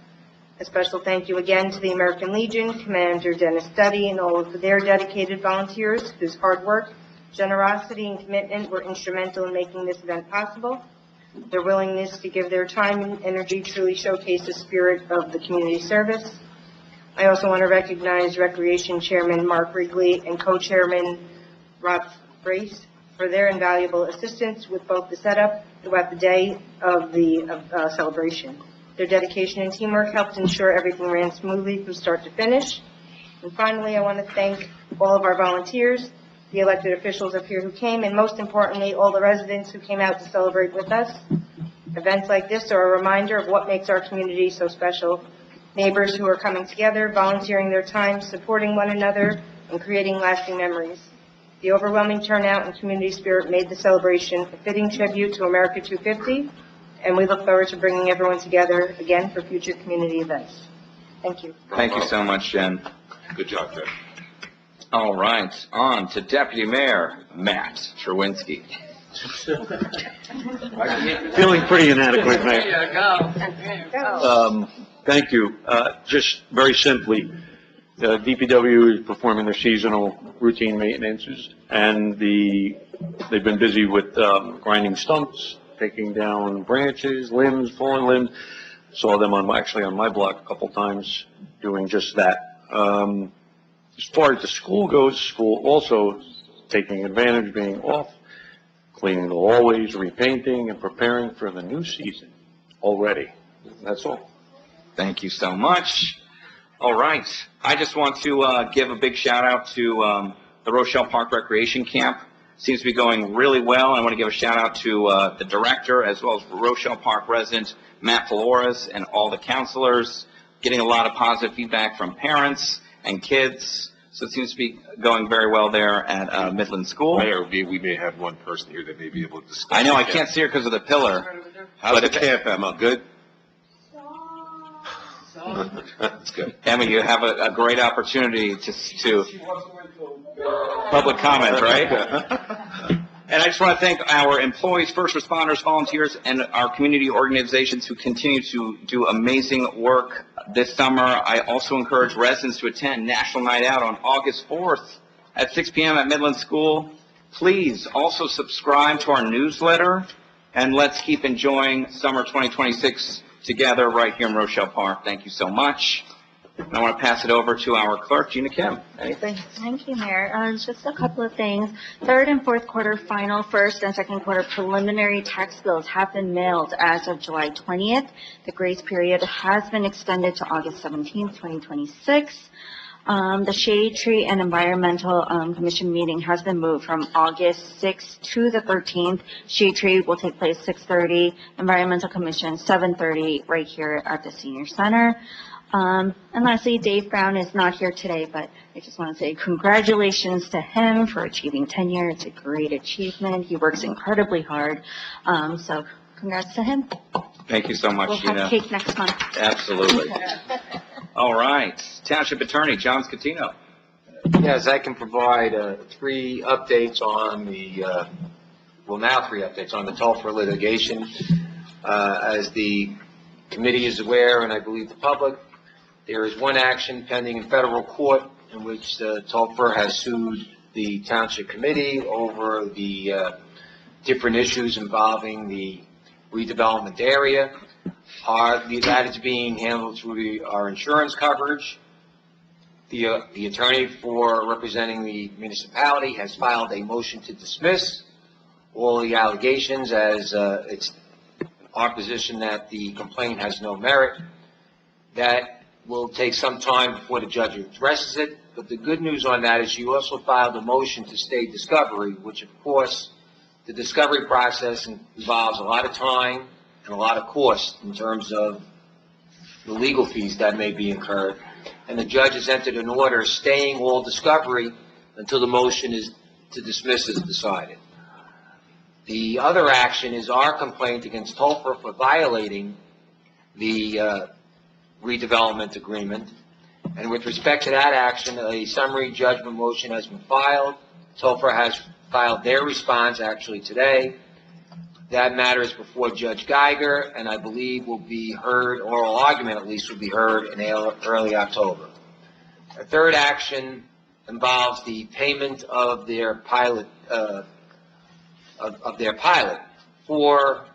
A special thank you again to the American Legion, Commander Dennis Duddy, and all of their dedicated volunteers whose hard work, generosity, and commitment were instrumental in making this event possible. Their willingness to give their time and energy truly showcased the spirit of the community service. I also want to recognize Recreation Chairman Mark Wrigley and Co-Chairman Rob Brace for their invaluable assistance with both the setup throughout the day of the celebration. Their dedication and teamwork helped ensure everything ran smoothly from start to finish. And finally, I want to thank all of our volunteers, the elected officials up here who came, and most importantly, all the residents who came out to celebrate with us. Events like this are a reminder of what makes our community so special. Neighbors who are coming together, volunteering their time, supporting one another, and creating lasting memories. The overwhelming turnout and community spirit made the celebration a fitting tribute to America 250, and we look forward to bringing everyone together again for future community events. Thank you. Thank you so much, Jen. Good job, Jen. All right, on to Deputy Mayor Matt Cherwinski. Feeling pretty inadequate, Mayor. There you go. Thank you. Just very simply, DPW is performing their seasonal routine maintenances, and they've been busy with grinding stumps, taking down branches, limbs, fallen limbs. Saw them on my block a couple times doing just that. As far as the school goes, school also taking advantage of being off, cleaning the hallways, repainting, and preparing for the new season already. That's all. Thank you so much. All right, I just want to give a big shout out to the Rochelle Park Recreation Camp. Seems to be going really well. I want to give a shout out to the director as well as Rochelle Park resident Matt Flores and all the counselors. Getting a lot of positive feedback from parents and kids. So it seems to be going very well there at Midland School. Mayor, we may have one person here that may be able to discuss. I know, I the can't see her because of the pillar. How's the camp, Emma? Good? That's good. Emma, you have a great opportunity to public comment, right? And I just want to thank our employees, first responders, volunteers, and our community organizations who continue to do amazing work this summer. I also encourage residents to attend National Night Out on August 4th at 6 p.m. at Midland School. Please also subscribe to our newsletter, and let's keep enjoying summer 2026 together right here in Rochelle Park. Thank you so much. And I want to pass it over to our clerk, Gina Kim. Anything? Thank you, Mayor. Just a couple of things. Third and fourth quarter final, first and second quarter preliminary tax bills have been mailed as of July 20th. The grace period has been extended to August 17th, 2026. The Shade Tree and Environmental Commission meeting has been moved from August 6th to the 13th. Shade Tree will take place 6:30, Environmental Commission 7:30 right here at the Senior Center. And lastly, Dave Brown is not here today, but I just want to say congratulations to him for achieving tenure. It's a great achievement. He works incredibly hard. So congrats to him. Thank you so much, We'll Gina. have cake next month. Absolutely. All right. Township Attorney, John Scatino. Yes, I can provide three updates on three updates on the Tulsa litigation. As the committee is aware, and I believe the public, there is one action pending in federal court in which Tulsa has sued the Township Committee over the different issues involving the redevelopment area. That is being handled through our insurance coverage. The attorney for representing the municipality has filed a motion to dismiss all the allegations as it's our position that the complaint has no merit. That will take some time before the judge addresses it. But the good news on that is you also filed a motion to stay discovery, which of course the discovery process involves a lot of time and a lot of cost in terms of the legal fees that may be incurred. And the judge has entered an order staying all discovery until the motion is to dismiss is decided. The other action is our complaint against Tulsa for violating the redevelopment agreement. And with respect to that action, a summary judgment motion has been filed. Tulsa has filed their response actually today. That matter is before Judge Geiger, and I believe will be heard, oral argument at least will be heard in early October. A third action involves the payment of their pilot, for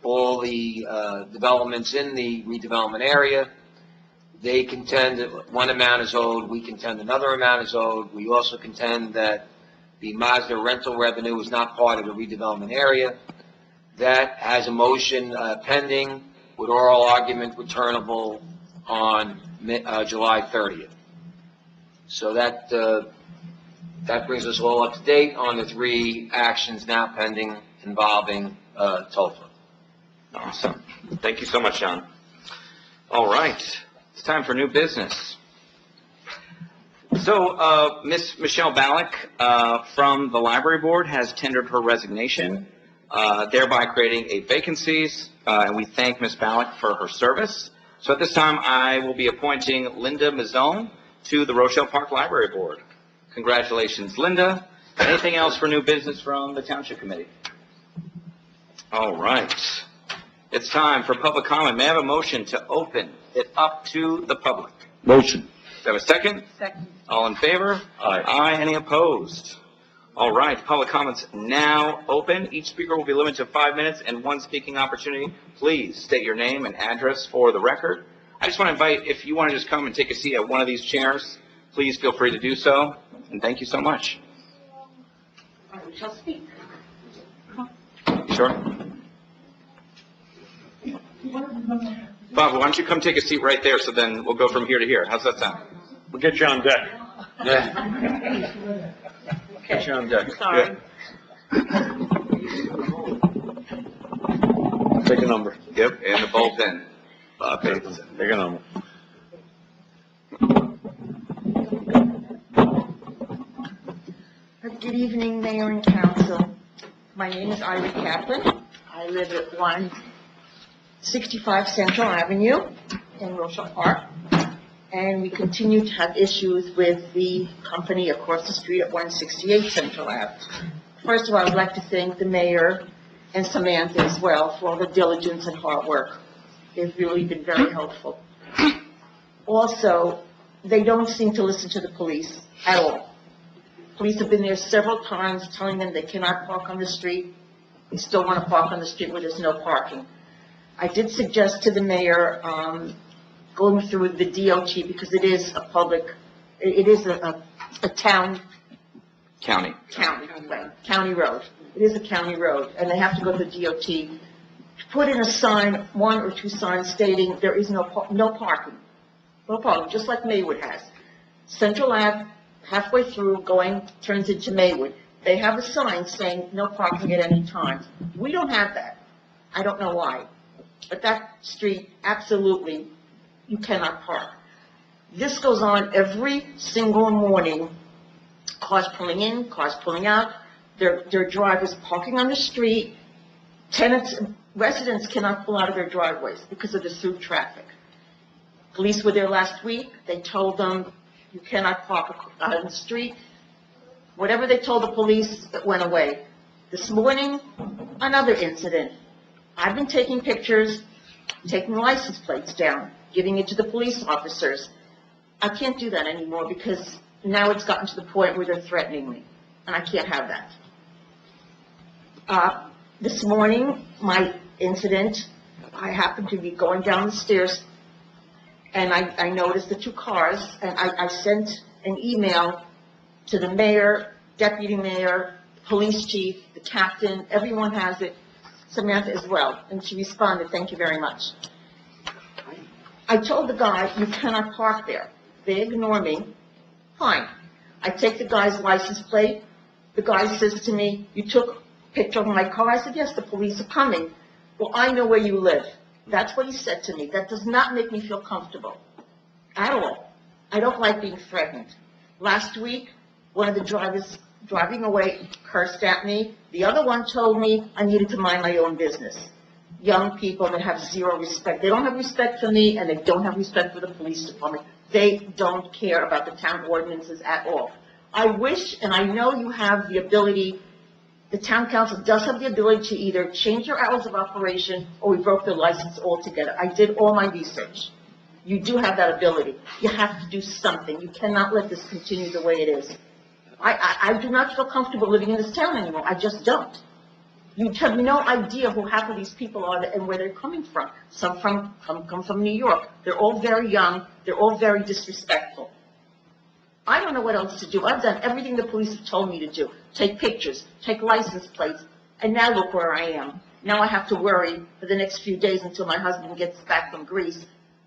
all the developments in the redevelopment area. They contend that one amount is owed, we contend another amount is owed. We also contend that the Mazda rental revenue is not part of the redevelopment area. That has a motion pending with oral argument returnable on July 30th. So that brings us all up to date on the 3 actions now pending involving TOFA. Awesome. Thank you so much, John. All right. It's time for new business. So, Ms. Michelle Ballack from the Library Board has tendered her resignation, thereby creating a vacancies, and we thank Ms. Ballack for her service. So at this time, I will be appointing Linda Mazzone to the Rochelle Park Library Board. Congratulations, Linda. Anything else for new business from the Township Committee? All right. It's time for public comment. May I have a motion to open it up to the public? Motion. Do I have a second? Second. All in favor? Aye. Aye. Any opposed? All right. Public comments now open. Each speaker will be limited to 5 minutes and 1 speaking opportunity. Please state your name and address for the record. I just want to invite, if you want to just come and take a seat at one of these chairs, please feel free to do so. And thank you so much. I shall speak. You sure? Bob, why don't you come take a seat right there, so then we'll go from here to here. How's that sound? We'll get you on deck. Yeah. Get you on deck. Sorry. Take a number. Yep, and the bullpen. Bob Davidson. Take a number. Good evening, Mayor and Council. My name is Ivy Kaplan. I live at 165 Central Avenue in Rochelle Park, and we continue to have issues with the company across the street at 168 Central Ave. First of all, I'd like to thank the mayor and Samantha as well for all the diligence and hard work. They've really been very helpful. Also, they don't seem to listen to the police at all. Police have been there several times telling them they cannot park on the street. They still want to park on the street where there's no parking. I did suggest to the mayor going through the DOT because it is a public, it is a town. County. County road. It is a county road, and they have to go to the DOT to put in a sign, 1 or 2 signs stating there is no parking. No parking, just like Maywood has. Central Ave, halfway through going, turns into Maywood. They have a sign saying no parking at any time. We don't have that. I don't know why. But that street, absolutely, you cannot park. This goes on every single morning. Cars pulling in, cars pulling out. Their drivers parking on the street. Tenants, residents cannot pull out of their driveways because of the through traffic. Police were there last week. They told them you cannot park out on the street. Whatever they told the police, it went away. This morning, another incident. I've been taking pictures, taking license plates down, giving it to the police officers. I can't do that anymore because now it's gotten to the point where they're threatening me, and I can't have that. This morning, my incident, I happened to be going down the stairs, and I noticed the 2 cars, and I sent an email to the mayor, deputy mayor, police chief, the captain, everyone has it, Samantha as well, and she responded, thank you very much. I told the guy, you cannot park there. They ignore me. Fine. I take the guy's license plate. The guy says to me, you took a picture of my car? I said, yes, the police are coming. Well, I know where you live. That's what he said to me. That does not make me feel comfortable at all. I don't like being threatened. Last week, one of the drivers driving away cursed at me. The other one told me I needed to mind my own business. Young people that have zero respect. They don't have respect for me, and they don't have respect for the police department. They don't care about the town ordinances at all. I wish, and I know you have the ability, the town council does have the ability to either change your hours of operation or revoke their license altogether. I did all my research. You do have that ability. You have to do something. You cannot let this continue the way it is. I do not feel comfortable living in this town anymore. I just don't. You have no idea who half of these people are and where they're coming from. Some come from New York. They're all very young. They're all very disrespectful. I don't know what else to do. I've done everything the police have told me to do. take pictures, take license plates, and now look where I am. Now I have to worry for the next few days until my husband gets back from Greece.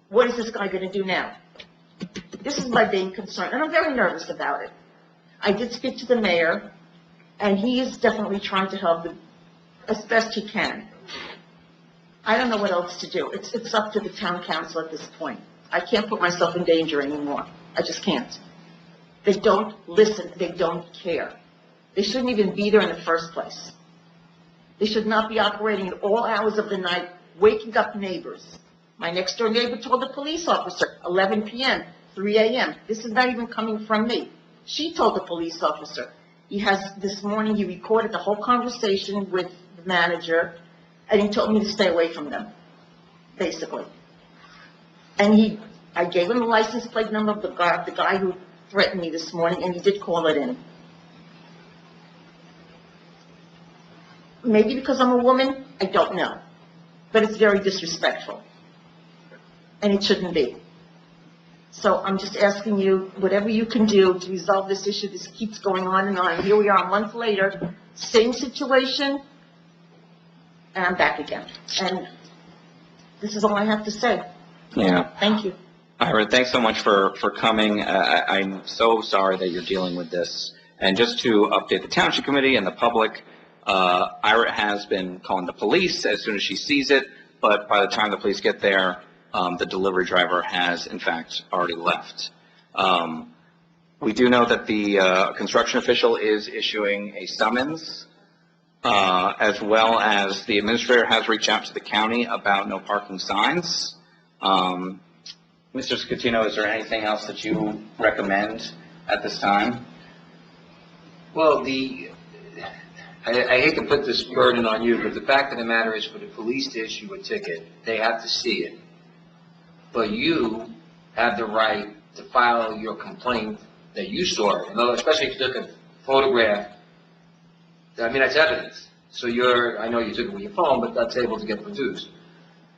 What is this guy going to do now? This is my main concern, and I'm very nervous about it. I did speak to the mayor, and he is definitely trying to help as best he can. I don't know what else to do. It's up to the town council at this point. I can't put myself in danger anymore. I just can't. They don't listen. They don't care. They shouldn't even be there in the first place. They should not be operating at all hours of the night, waking up neighbors. My next door neighbor told the police officer, 11 p.m., 3 a.m. This is not even coming from me. She told the police officer. This morning, he recorded the whole conversation with the manager, and he told me to stay away from them, basically. And I gave him the license plate number of the guy who threatened me this morning, and he did call it in. Maybe because I'm a woman, I don't know. But it's very disrespectful. And it shouldn't be. So I'm just asking you, whatever you can do to resolve this issue. This keeps going on and on. Here we are a month later, same situation, and I'm back again. And this is all I have to say. Yeah. Thank you. Ira, thanks so much for coming. I'm so sorry that you're dealing with this. And just to update the Township Committee and the public, Ira has been calling the police as soon as she sees it, but by the time the police get there, the delivery driver has, in fact, already left. We do know that the construction official is issuing a summons, as well as the administrator has reached out to the county about no parking signs. Mr. Scatino, is there anything else that you recommend at this time? Well, I hate to put this burden on you, but the fact of the matter is for the police to issue a ticket, they have to see it. But you have the right to file your complaint that you saw. In other words, especially if you took a photograph, I mean, that's evidence. So I know you took it with your phone, but that's able to get produced.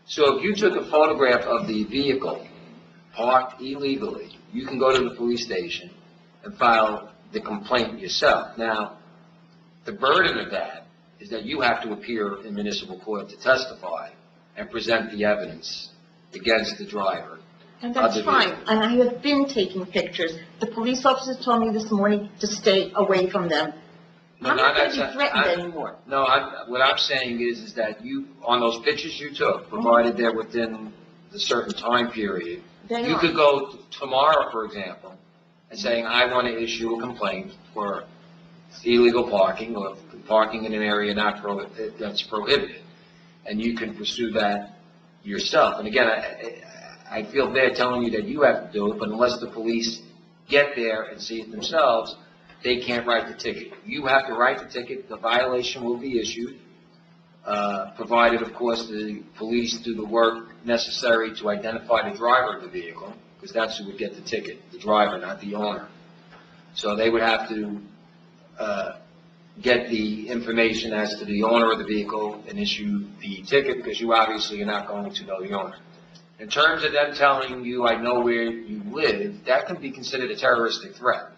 So if you took a photograph of the vehicle parked illegally, you can go to the police station and file the complaint yourself. Now, the burden of that is that you have to appear in municipal court to testify and present the evidence against the driver. And that's fine. And I have been taking pictures. The police officer told me this morning to stay away from them. No, I'm not going to be threatened anymore. No, what I'm saying is that you, on those pictures you took, provided they're within the certain time period, you could go tomorrow, for example, and saying, I want to issue a complaint for illegal parking or parking in an area that's prohibited. And you can pursue that yourself. And again, I feel bad telling you that you have to do it, but unless the police get there and see it themselves, they can't write the ticket. You have to write the ticket. The violation will be issued, provided, of course, the police do the work necessary to identify the driver of the vehicle, because that's who would get the ticket, the driver, not the owner. So they would have to get the information as to the owner of the vehicle and issue the ticket, because you obviously are not going to know the owner. In terms of them telling you, I know where you live, that can be considered a terroristic threat.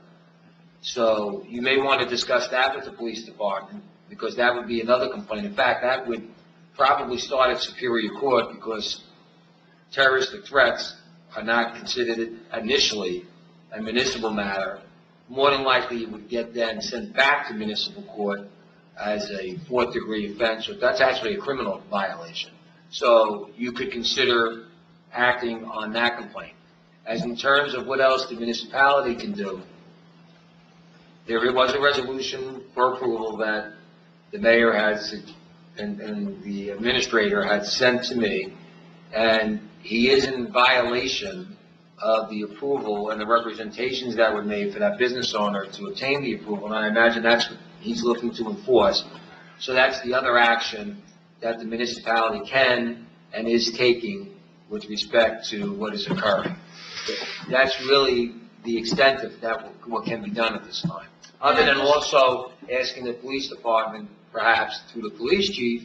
So you may want to discuss that with the police department, because that would be another complaint. In fact, that would probably start at Superior Court, because terroristic threats are not considered initially a municipal matter. More than likely, it would get then sent back to municipal court as a fourth-degree offense. So that's actually a criminal violation. So you could consider acting on that complaint. As in terms of what else the municipality can do, there was a resolution for approval that the mayor has and the administrator had sent to me, and he is in violation of the approval and the representations that were made for that business owner to obtain the approval, and I imagine that's what he's looking to enforce. So that's the other action that the municipality can and is taking with respect to what is occurring. That's really the extent of that, what can be done at this time. Other than also asking the police department, perhaps through the police chief,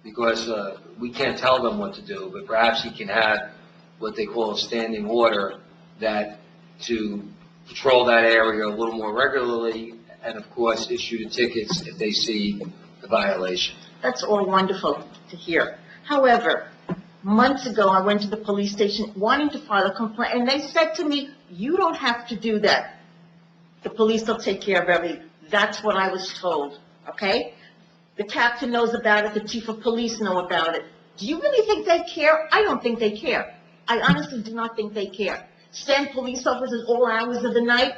because we can't tell them what to do, but perhaps he can have what they call a standing order that to patrol that area a little more regularly and of course, issue the tickets if they see the violation. That's all wonderful to hear. However, months ago, I went to the police station wanting to file a complaint, and they said to me, you don't have to do that. The police will take care of everything. That's what I was told, okay? The captain knows about it, the chief of police know about it. Do you really think they care? I don't think they care. I honestly do not think they care. Send police officers all hours of the night?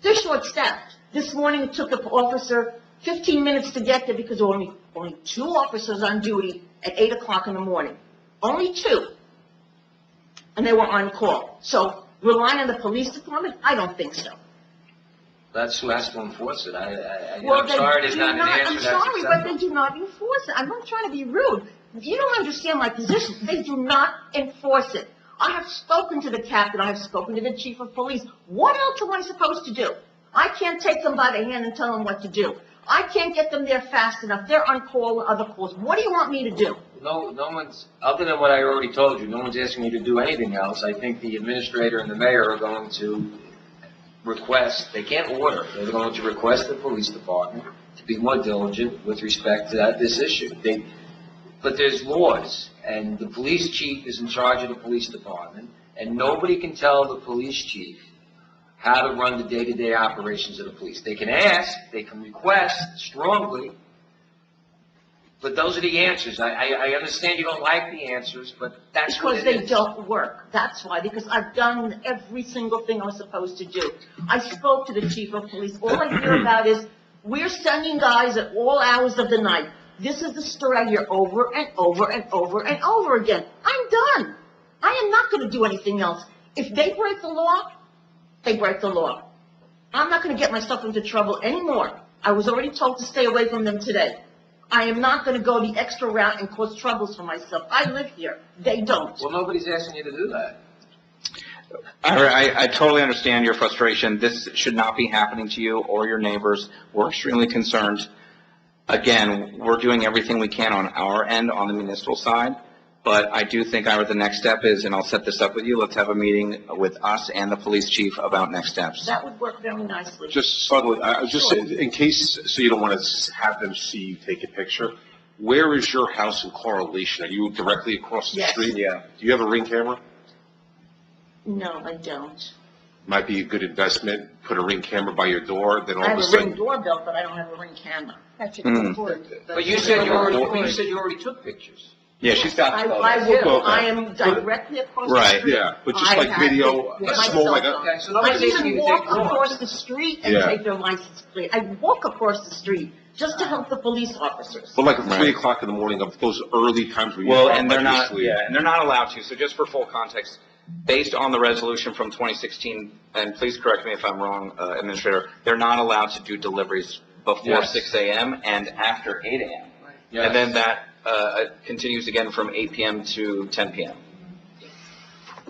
They're short-staffed. This morning, it took an officer 15 minutes to get there because there were only 2 officers on duty at 8 o'clock in the morning. Only 2. And they were on call. So relying on the police department? I don't think so. That's who has to enforce it. Well, I'm sorry there's they not do an not- answer I'm that's sorry, but acceptable. they do not enforce it. I'm not trying to be rude. You don't understand my position. They do not enforce it. I have spoken to the captain. I have spoken to the chief of police. What else am I supposed to do? I can't take them by the hand and tell them what to do. I can't get them there fast enough. They're on call with other calls. What do you want me to do? No one's, other than what I already told you, no one's asking you to do anything else. I think the administrator and the mayor are going to request, they can't order, they're going to request the police department to be more diligent with respect to this issue. But there's laws, and the police chief is in charge of the police department, and nobody can tell the police chief how to run the day-to-day operations of the police. They can ask, they can request strongly, but those are the answers. I understand you don't like the answers, but that's what Because it they is. don't work. That's why, because I've done every single thing I was supposed to do. I spoke to the chief of police. All I hear about is, we're sending guys at all hours of the night. This is the story I hear over and over and over and over again. I'm done. I am not going to do anything else. If they break the law, they break the law. I'm not going to get myself into trouble anymore. I was already told to stay away from them today. I am not going to go the extra route and cause troubles for myself. I live here. They don't. Well, nobody's asking you to do that. I totally understand your frustration. This should not be happening to you or your neighbors. We're extremely concerned. Again, we're doing everything we can on our end, on the municipal side, but I do think, Ira, the next step is, and I'll set this up with you, let's have a meeting with us and the police chief about next steps. That would work very nicely. Just subtly, just in case, so you don't want to have them see you take a picture, where is your house in correlation? Are you directly across the Yes. street? Yeah. Do you have a Ring camera? No, I don't. Might be a good investment, put a Ring camera by your door, then all I of have a a Ring sudden. doorbell, but I don't have a Ring camera. That's a Mm. good point. But you said you already took pictures. Yeah, she's got I photos. will, Okay. I am directly across the Right, street. yeah, but just I like have video, it with a my small, cell like phone. a, Okay, so I nobody's asking even you to take walk photos. across the street and Yeah. take their license plate. I walk across the street just to help the police officers. well, like at Right. 3 o'clock in the morning, of those early times where you. Well, drop and they're like you not, sleep. yeah, and they're not allowed to. So just for full context, based on the resolution from 2016, and please correct me if I'm wrong, Administrator, they're not allowed to do deliveries before Yes. 6 a.m. and after 8 a.m. Yes. And then that continues again from 8 p.m. to 10 p.m.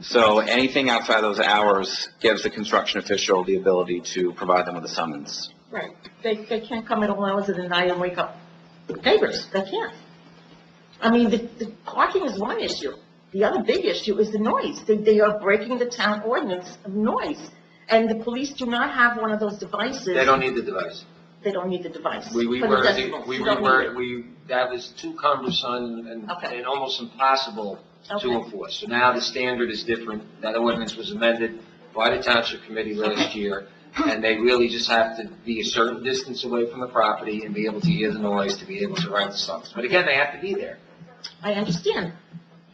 So anything outside those hours gives the construction official the ability to provide them with a summons. Right. They can't come at all hours of the night and wake up neighbors. They can't. I mean, the parking is one issue. The other big issue is the noise. They are breaking the town ordinance of noise. And the police do not have one of those devices. They don't need the device. They don't need the device. We For the were, decibels. we You don't need it. that was too cumbersome and Okay. almost impossible to Okay. enforce. So now the standard is different. That ordinance was amended by the Township Committee last year, and they really just have to be a certain distance away from the property and be able to hear the noise to be able to write the songs. But again, they have to be there. I understand.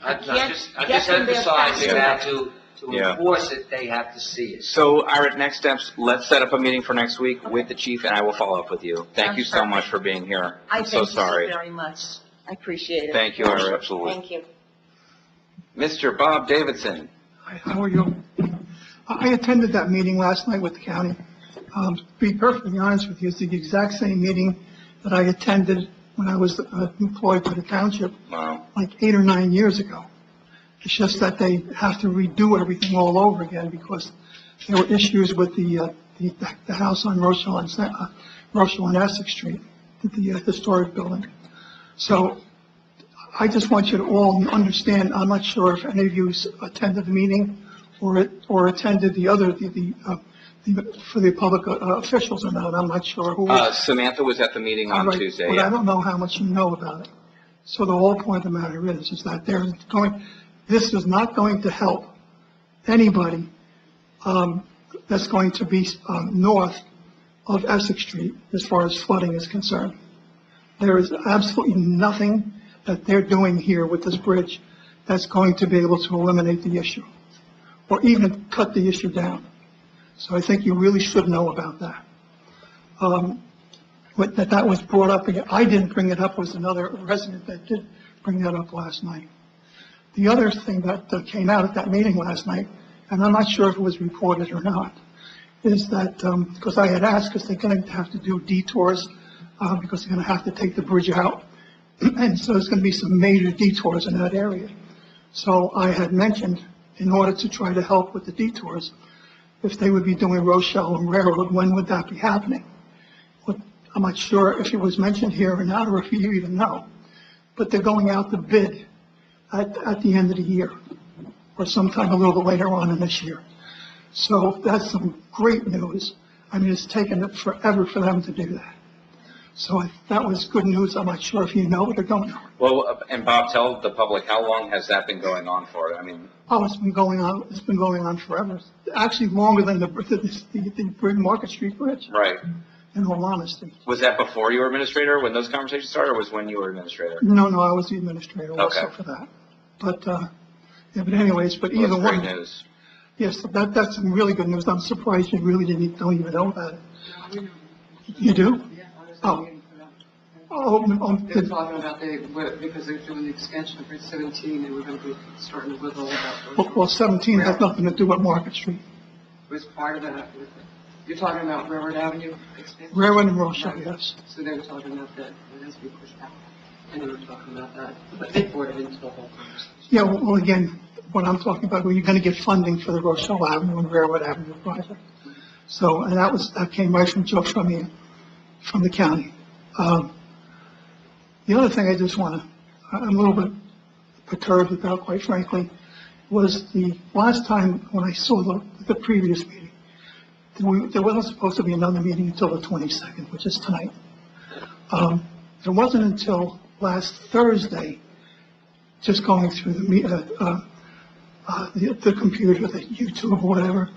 I'm can't just get them there emphasizing fast that to Yeah. enforce it, they have to see it. So, Ira, next steps, let's set up a meeting for next week with the chief, and I will follow up with you. Thank Sounds you so much for being here. I'm so thank you so sorry. very much. I appreciate it. Thank you, Ira. Absolutely. Thank you. Mr. Bob Davidson. Hi, how are you? I attended that meeting last night with the county. To be perfectly honest with you, it's the exact same meeting that I attended when I was employed by the township Wow. like 8 or 9 years ago. It's just that they have to redo everything all over again because there were issues with the house on Rochelle and Essex Street, the historic building. So I just want you to all understand, I'm not sure if any of you attended the meeting or attended the for the public officials or not. I'm not sure who. Samantha was at the meeting on All right, Tuesday, but I yeah. don't know how much you know about it. So the whole point of the matter is that this is not going to help anybody, that's going to be, north of Essex Street as far as flooding is concerned. There is absolutely nothing that they're doing here with this bridge that's going to be able to eliminate the issue or even cut the issue down. So I think you really should know about that. That was brought up again. I didn't bring it up. It was another resident that did bring that up last night. The other thing that came out at that meeting last night, and I'm not sure if it was reported or not, is that, because I had asked, because they're going to have to do detours, because they're going to have to take the bridge out. And so there's going to be some major detours in that area. So I had mentioned, in order to try to help with the detours, if they would be doing Rochelle and Railroad, when would that be happening? I'm not sure if it was mentioned here or not, or if you even know. But they're going out to bid at the end of the year, or sometime a little bit later on in this year. So that's some great news. I mean, it's taken forever for them to do that. So that was good news. I'm not sure if you know what they're going on. Well, and Bob, tell the public, how long has that been going on for? I mean, Oh, it's been going on forever. Actually, longer than the Market Street Bridge, right. in all honesty. Was that before you were administrator, when those conversations started, or was when you were administrator? No, I was the administrator also Okay. for that. But, yeah, but anyways, but Well, either that's one. great news. Yes, that's some really good news. I'm surprised you really don't even know about it. You do? Yeah, I was Oh. meeting for that. Oh, They were talking about because they're doing the extension of Bridge 17, they were going to be starting to wiggle about. well, 17 has nothing to do with Market Street. It was part of that. You're talking about Railroad Avenue extension? Railroad and Rochelle, Right. yes. So they were talking about that, it has to be pushed back. And they were talking about that, but they brought it into the whole conversation. Yeah, well, again, what I'm talking about, well, you're going to get funding for the Rochelle Avenue and Railroad Avenue project. So, and that came right from Joe from the county. The other thing I just I'm a little bit perturbed about, quite frankly, was the last time when I saw the previous meeting, there wasn't supposed to be another meeting until the 22nd, which is tonight. It wasn't until last Thursday, just going through the computer, the YouTube or whatever,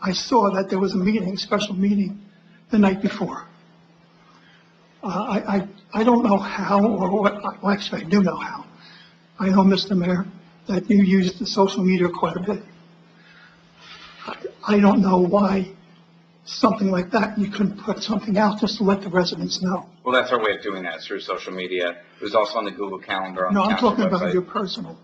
I saw that there was a special meeting the night before. I don't know how or what, well, actually I do know how. I know, Mr. Mayor, that you use the social media quite a bit. I don't know why something like that, you couldn't put something out just to let the residents know. Well, that's our way of doing that, through social media. It was also on the Google Calendar on No, the I'm township talking about website. your personal.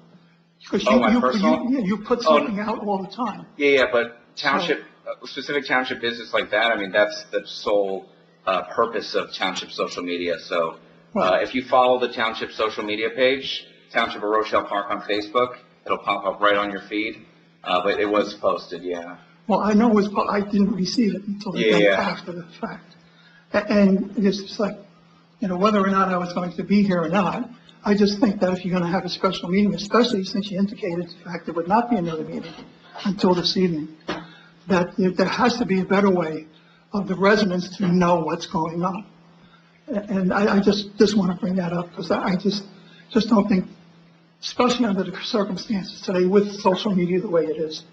Because Oh, my personal? Yeah, you put something out all the time. Yeah, but township, specific township business like that, I mean, that's the sole purpose of township social media. So if you follow the township social media page, Township of Rochelle Park on Facebook, it'll pop up right on your feed. But it was posted, yeah. Well, I know I didn't receive it until the day after the fact. And it's just like, whether or not I was going to be here or not, I just think that if you're going to have a special meeting, especially since you indicated the fact there would not be another meeting until this evening, that there has to be a better way of the residents to know what's going on. And I just want to bring that up because I just don't think, especially under the circumstances today with social media the way it is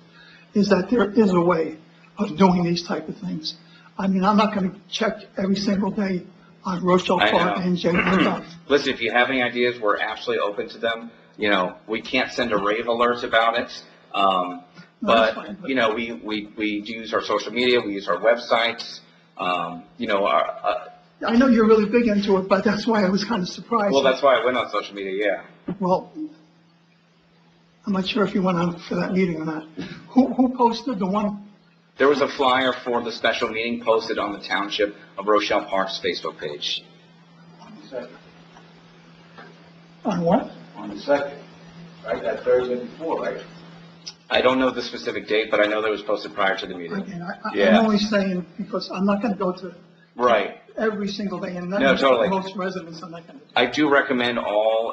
that there is a way of doing these type of things. I mean, I'm not going to check every single day on Rochelle I Park know. and J.P. Listen, if you have any ideas, we're absolutely open to them. We can't send a rave alert about it. But we do use our social media, we use our websites, I know you're really big into it, but that's why I was kind of surprised. well, that's why I went on social media, yeah. Well, I'm not sure if you went on for that meeting or not. Who posted the one? There was a flyer for the special meeting posted on the Township of Rochelle Park's Facebook page. On the second. On what? On the second, right, that Thursday before, right? I don't know the specific date, but I know that it was posted prior to the meeting. Again, I'm Yeah, only saying because I'm not going to go to right. every single day, and No, totally. most residents are not going to. I do recommend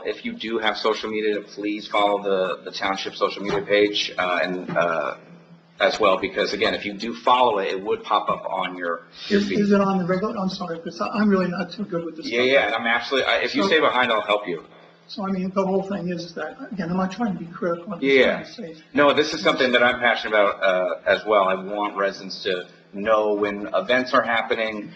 if you do have social media, to please follow the Township social media page, and as well, because again, if you do follow it, it would pop up on your feed. Is it on the regular, I'm sorry, because I'm really not too good with this. Yeah, and I'm absolutely, if you So- stay behind, I'll help you. So, I mean, the whole thing is that, again, I'm not trying to be critical. I'm just Yeah. trying to say, No, this is something that I'm passionate about, as well. I want residents to know when events are happening,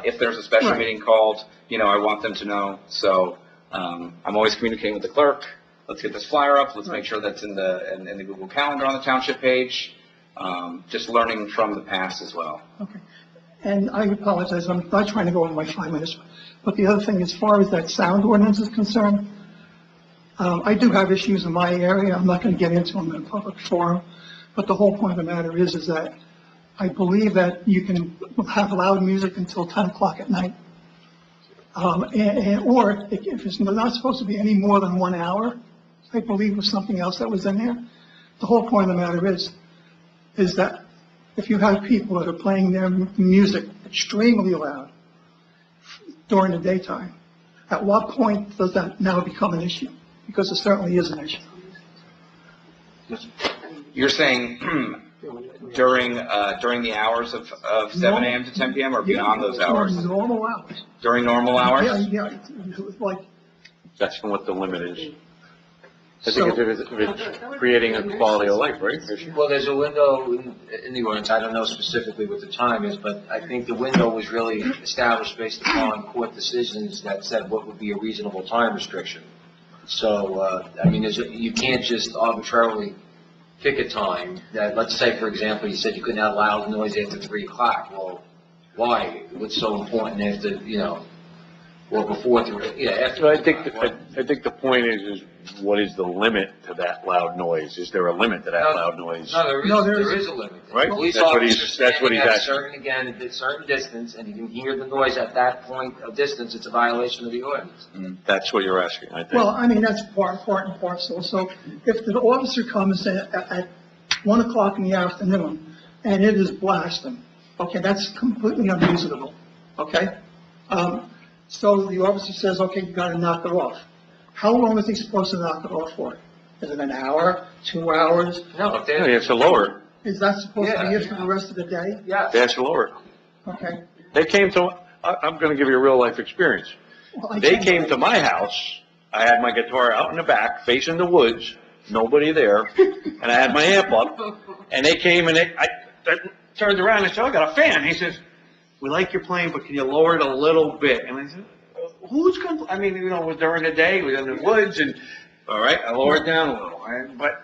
if there's a special Right. meeting called, I want them to know. So, I'm always communicating with the clerk. Let's get this flyer up. Let's make sure that's in the Google Calendar on the township page. Just learning from the past as well. Okay. And I apologize, I'm not trying to go over my 5 minutes, but the other thing, as far as that sound ordinance is concerned, I do have issues in my area. I'm not going to get into them in a public forum, but the whole point of the matter is that I believe that you can have loud music until 10 o'clock at night. Or if it's not supposed to be any more than 1 hour, I believe was something else that was in there. The whole point of the matter is that if you have people that are playing their music extremely loud during the daytime, at what point does that now become an issue? Because it certainly is an issue. You're saying during the hours of 7 a.m. to 10 p.m. or beyond those hours? During normal hours. During normal hours? Yeah, like, That's what the limit is. I think if it's creating a quality of life, right? Well, there's a window in the ordinance, I don't know specifically what the time is, but I think the window was really established based upon court decisions that said what would be a reasonable time restriction. So, you can't just arbitrarily pick a time that, let's say, for example, you said you couldn't have loud noise after 3 o'clock. Well, why? What's so important after, or before 3? Yeah, after. So I think the point is what is the limit to that loud noise? Is there a limit to that loud noise? No, there is a limit. Right? Police That's what officers that's what he's standing at asking. at a certain distance, and you can hear the noise at that point of distance, it's a violation of the ordinance. That's what you're asking, I think. well, I mean, that's part and parcel. So if the officer comes at 1 o'clock in the afternoon and it is blasting, okay, that's completely unreasonable, okay? So the officer says, okay, you gotta knock it off. How long is he supposed to knock it off for? Is it an hour, 2 hours? No, if No, you they're, have to lower it. Is that supposed to be Yeah. it for the rest of the day? yes. They have to lower it. Okay. They came to, I'm gonna give you a real life experience. Well, I They can't- came to my house, I had my guitar out in the back, facing the woods, nobody there, and I had my amp up, and they came and I turned around and said, I got a fan. He says, we like your playing, but can you lower it a little bit? And I said, who's gonna, during the day, we're in the woods, and, all right, I lowered it down a little, but,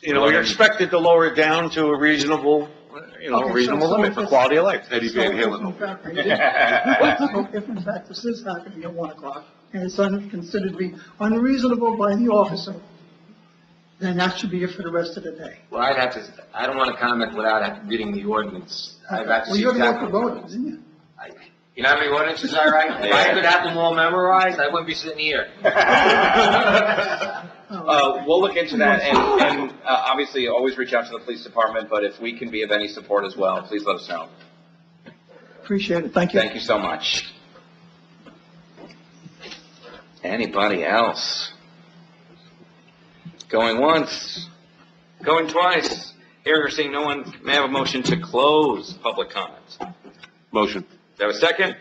you're expected to lower it down to a reasonable, Okay, reasonable so limit for if- quality of life. Eddie So Van if Halen. in fact it is- so if in fact this is happening at 1 o'clock, and it's considered to be unreasonable by the officer, then that should be it for the rest of the day. Well, I don't want to comment without reading the ordinance. I'd have to Well, see you're the one exactly. who wrote it, isn't you? You know how many ordinances I write? If I could have them all memorized, I wouldn't be sitting here. We'll look into that, and obviously, always reach out to the police department, but if we can be of any support as well, please let us know. Appreciate it, thank you. Thank you so much. Anybody else? Going once, going twice. Here, you're seeing no one. May I have a motion to close public comment? Motion. Do I have a second?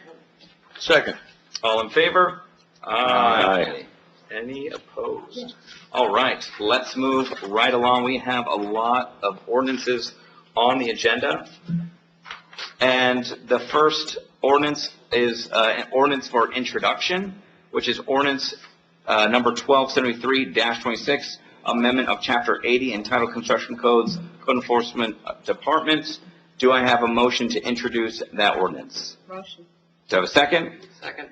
Second. All in favor? Aye. Any opposed? All right, let's move right along. We have a lot of ordinances on the agenda. And the first ordinance is an ordinance for introduction, which is ordinance number 1273-26, amendment of Chapter 80 entitled Construction Codes, Code Enforcement Department. Do I have a motion to introduce that ordinance? Motion. Do I have a second? Second.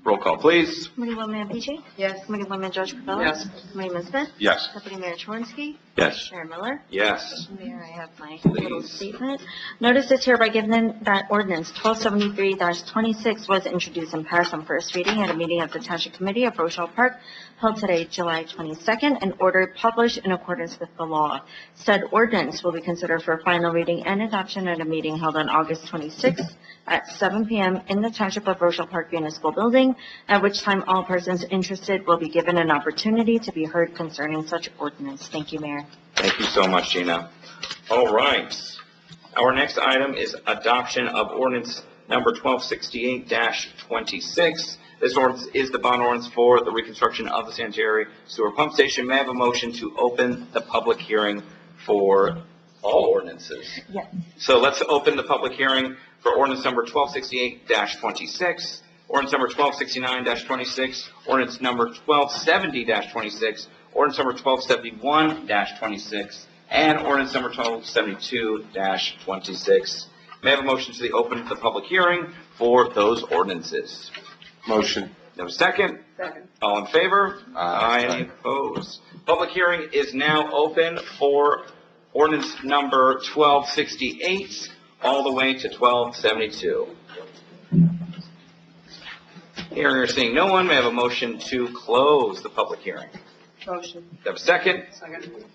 Roll call, please. Committeewoman Peachy? Yes. Committeewoman Judge Covello? Yes. Committeeman Smith? Yes. Deputy Mayor Chornsky? Yes. Mayor Miller? Yes. Mayor, I have my Please. little statement. Notice is hereby given that ordinance 1273-26 was introduced and passed on first reading at a meeting of the Township Committee of Rochelle Park held today, July 22nd, and ordered published in accordance with the law. Said ordinance will be considered for final reading and adoption at a meeting held on August 26th at 7 p.m. in the Township of Rochelle Park Municipal Building, at which time all persons interested will be given an opportunity to be heard concerning such ordinance. Thank you, Mayor. Thank you so much, Gina. All right. Our next item is adoption of ordinance number 1268-26. This ordinance is the bond ordinance for the reconstruction of the sanitary sewer pump station. May I have a motion to open the public hearing for all ordinances? Yes. So let's open the public hearing for ordinance number 1268-26, ordinance number 1269-26, ordinance number 1270-26, ordinance number 1271-26, and ordinance number 1272-26. May I have a motion to open the public hearing for those ordinances? Motion. No second? Second. All in favor? Aye. Any opposed? Public hearing is now open for ordinance number 1268 all the way to 1272. Hearing or seeing no one, may I have a motion to close the public hearing? Motion. Do I have a second? Second.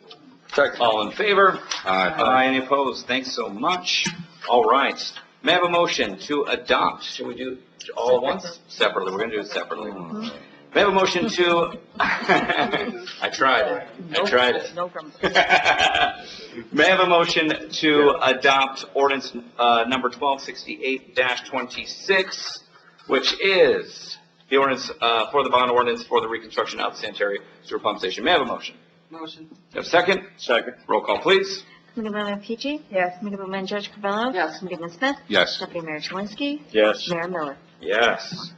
Second. All in favor? Aye. Any opposed? Thanks so much. All right. May I have a motion to adopt? Should we do all at once? Separately. We're going to do it separately. May I have a motion to... I tried it. No problem. May I have a motion to adopt ordinance number 1268-26, which is the ordinance for the bond ordinance for the reconstruction of the sanitary sewer pump station. May I have a motion? Motion. Do I have a second? Second. Roll call, please. Committeewoman Peachy? Yes. Committeewoman Judge Covello? Yes. Committeeman Smith? Yes. Deputy Mayor Chalinsky? Yes. Mayor Miller? Yes.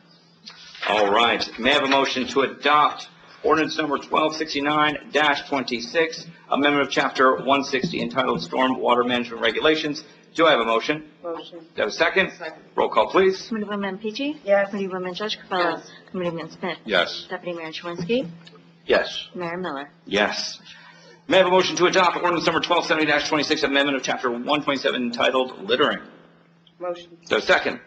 All right. May I have a motion to adopt ordinance number 1269-26, amendment of Chapter 160 entitled Storm Water Management Regulations. Do I have a motion? Motion. Do I have a second? Second. Roll call, please. Committeewoman Peachy? Yes. Committeewoman Judge Covello? Yes. Committeeman Smith? Yes. Deputy Mayor Chalinsky? Yes. Mayor Miller? Yes. May I have a motion to adopt ordinance number 1270-26, amendment of Chapter 127 entitled Littering. Motion. Do I have a second?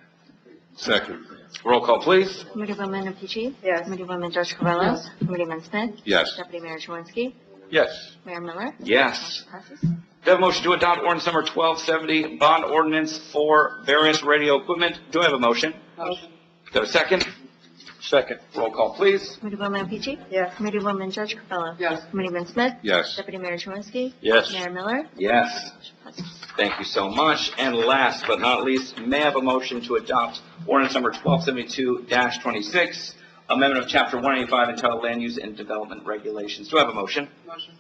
Second. Roll call, please. Committeewoman Peachy? Yes. Committeewoman Judge Covello? Yes. Committeeman Smith? Yes. Deputy Mayor Chalinsky? Yes. Mayor Miller? Yes. Motion passes. Do I have a motion to adopt ordinance number 1270, bond ordinance for various radio equipment? Do I have a motion? Motion. Do I have a second? Second. Roll call, please. Committeewoman Peachy? Yes. Committeewoman Judge Covello? Yes. Committeeman Smith? Yes. Deputy Mayor Chalinsky? Yes. Mayor Miller? Yes. Motion passes. Thank you so much. And last but not least, may I have a motion to adopt ordinance number 1272-26, amendment of Chapter 185 entitled Land Use and Development Regulations. Do I have a motion? Motion.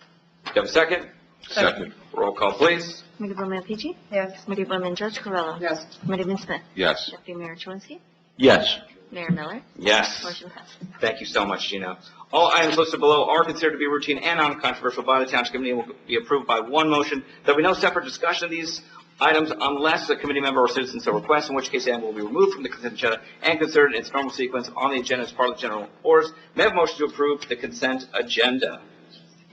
Do I have a second? Second. Roll call, please. Committeewoman Peachy? Yes. Committeewoman Judge Covello? Yes. Committeeman Smith? Yes. Deputy Mayor Chalinsky? Yes. Mayor Miller? Yes. Motion passes. Thank you so much, Gina. All items listed below are considered to be routine and non-controversial by the Township Committee and will be approved by one motion. There will be no separate discussion of these items unless a committee member or citizen so requests, in which case the item will be removed from the consent agenda and considered in its normal sequence on the agenda as part of the general orders. May I have a motion to approve the consent agenda?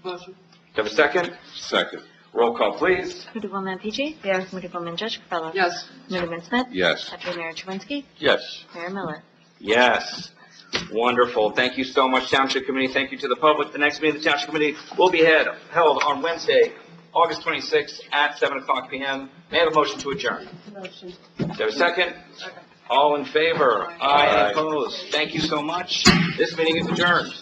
Motion. Do I have a second? Second. Roll call, please. Committeewoman Peachy? Yes. Committeewoman Judge Covello? Yes. Committeeman Smith? Yes. Deputy Mayor Chalinsky? Yes. Mayor Miller? Yes. Wonderful. Thank you so much, Township Committee. Thank you to the public. The next meeting of the Township Committee will be held on Wednesday, August 26th at 7:00 p.m. May I have a motion to adjourn? Motion. Do I have a second? All in favor? Aye. Any opposed? Thank you so much. This meeting is adjourned.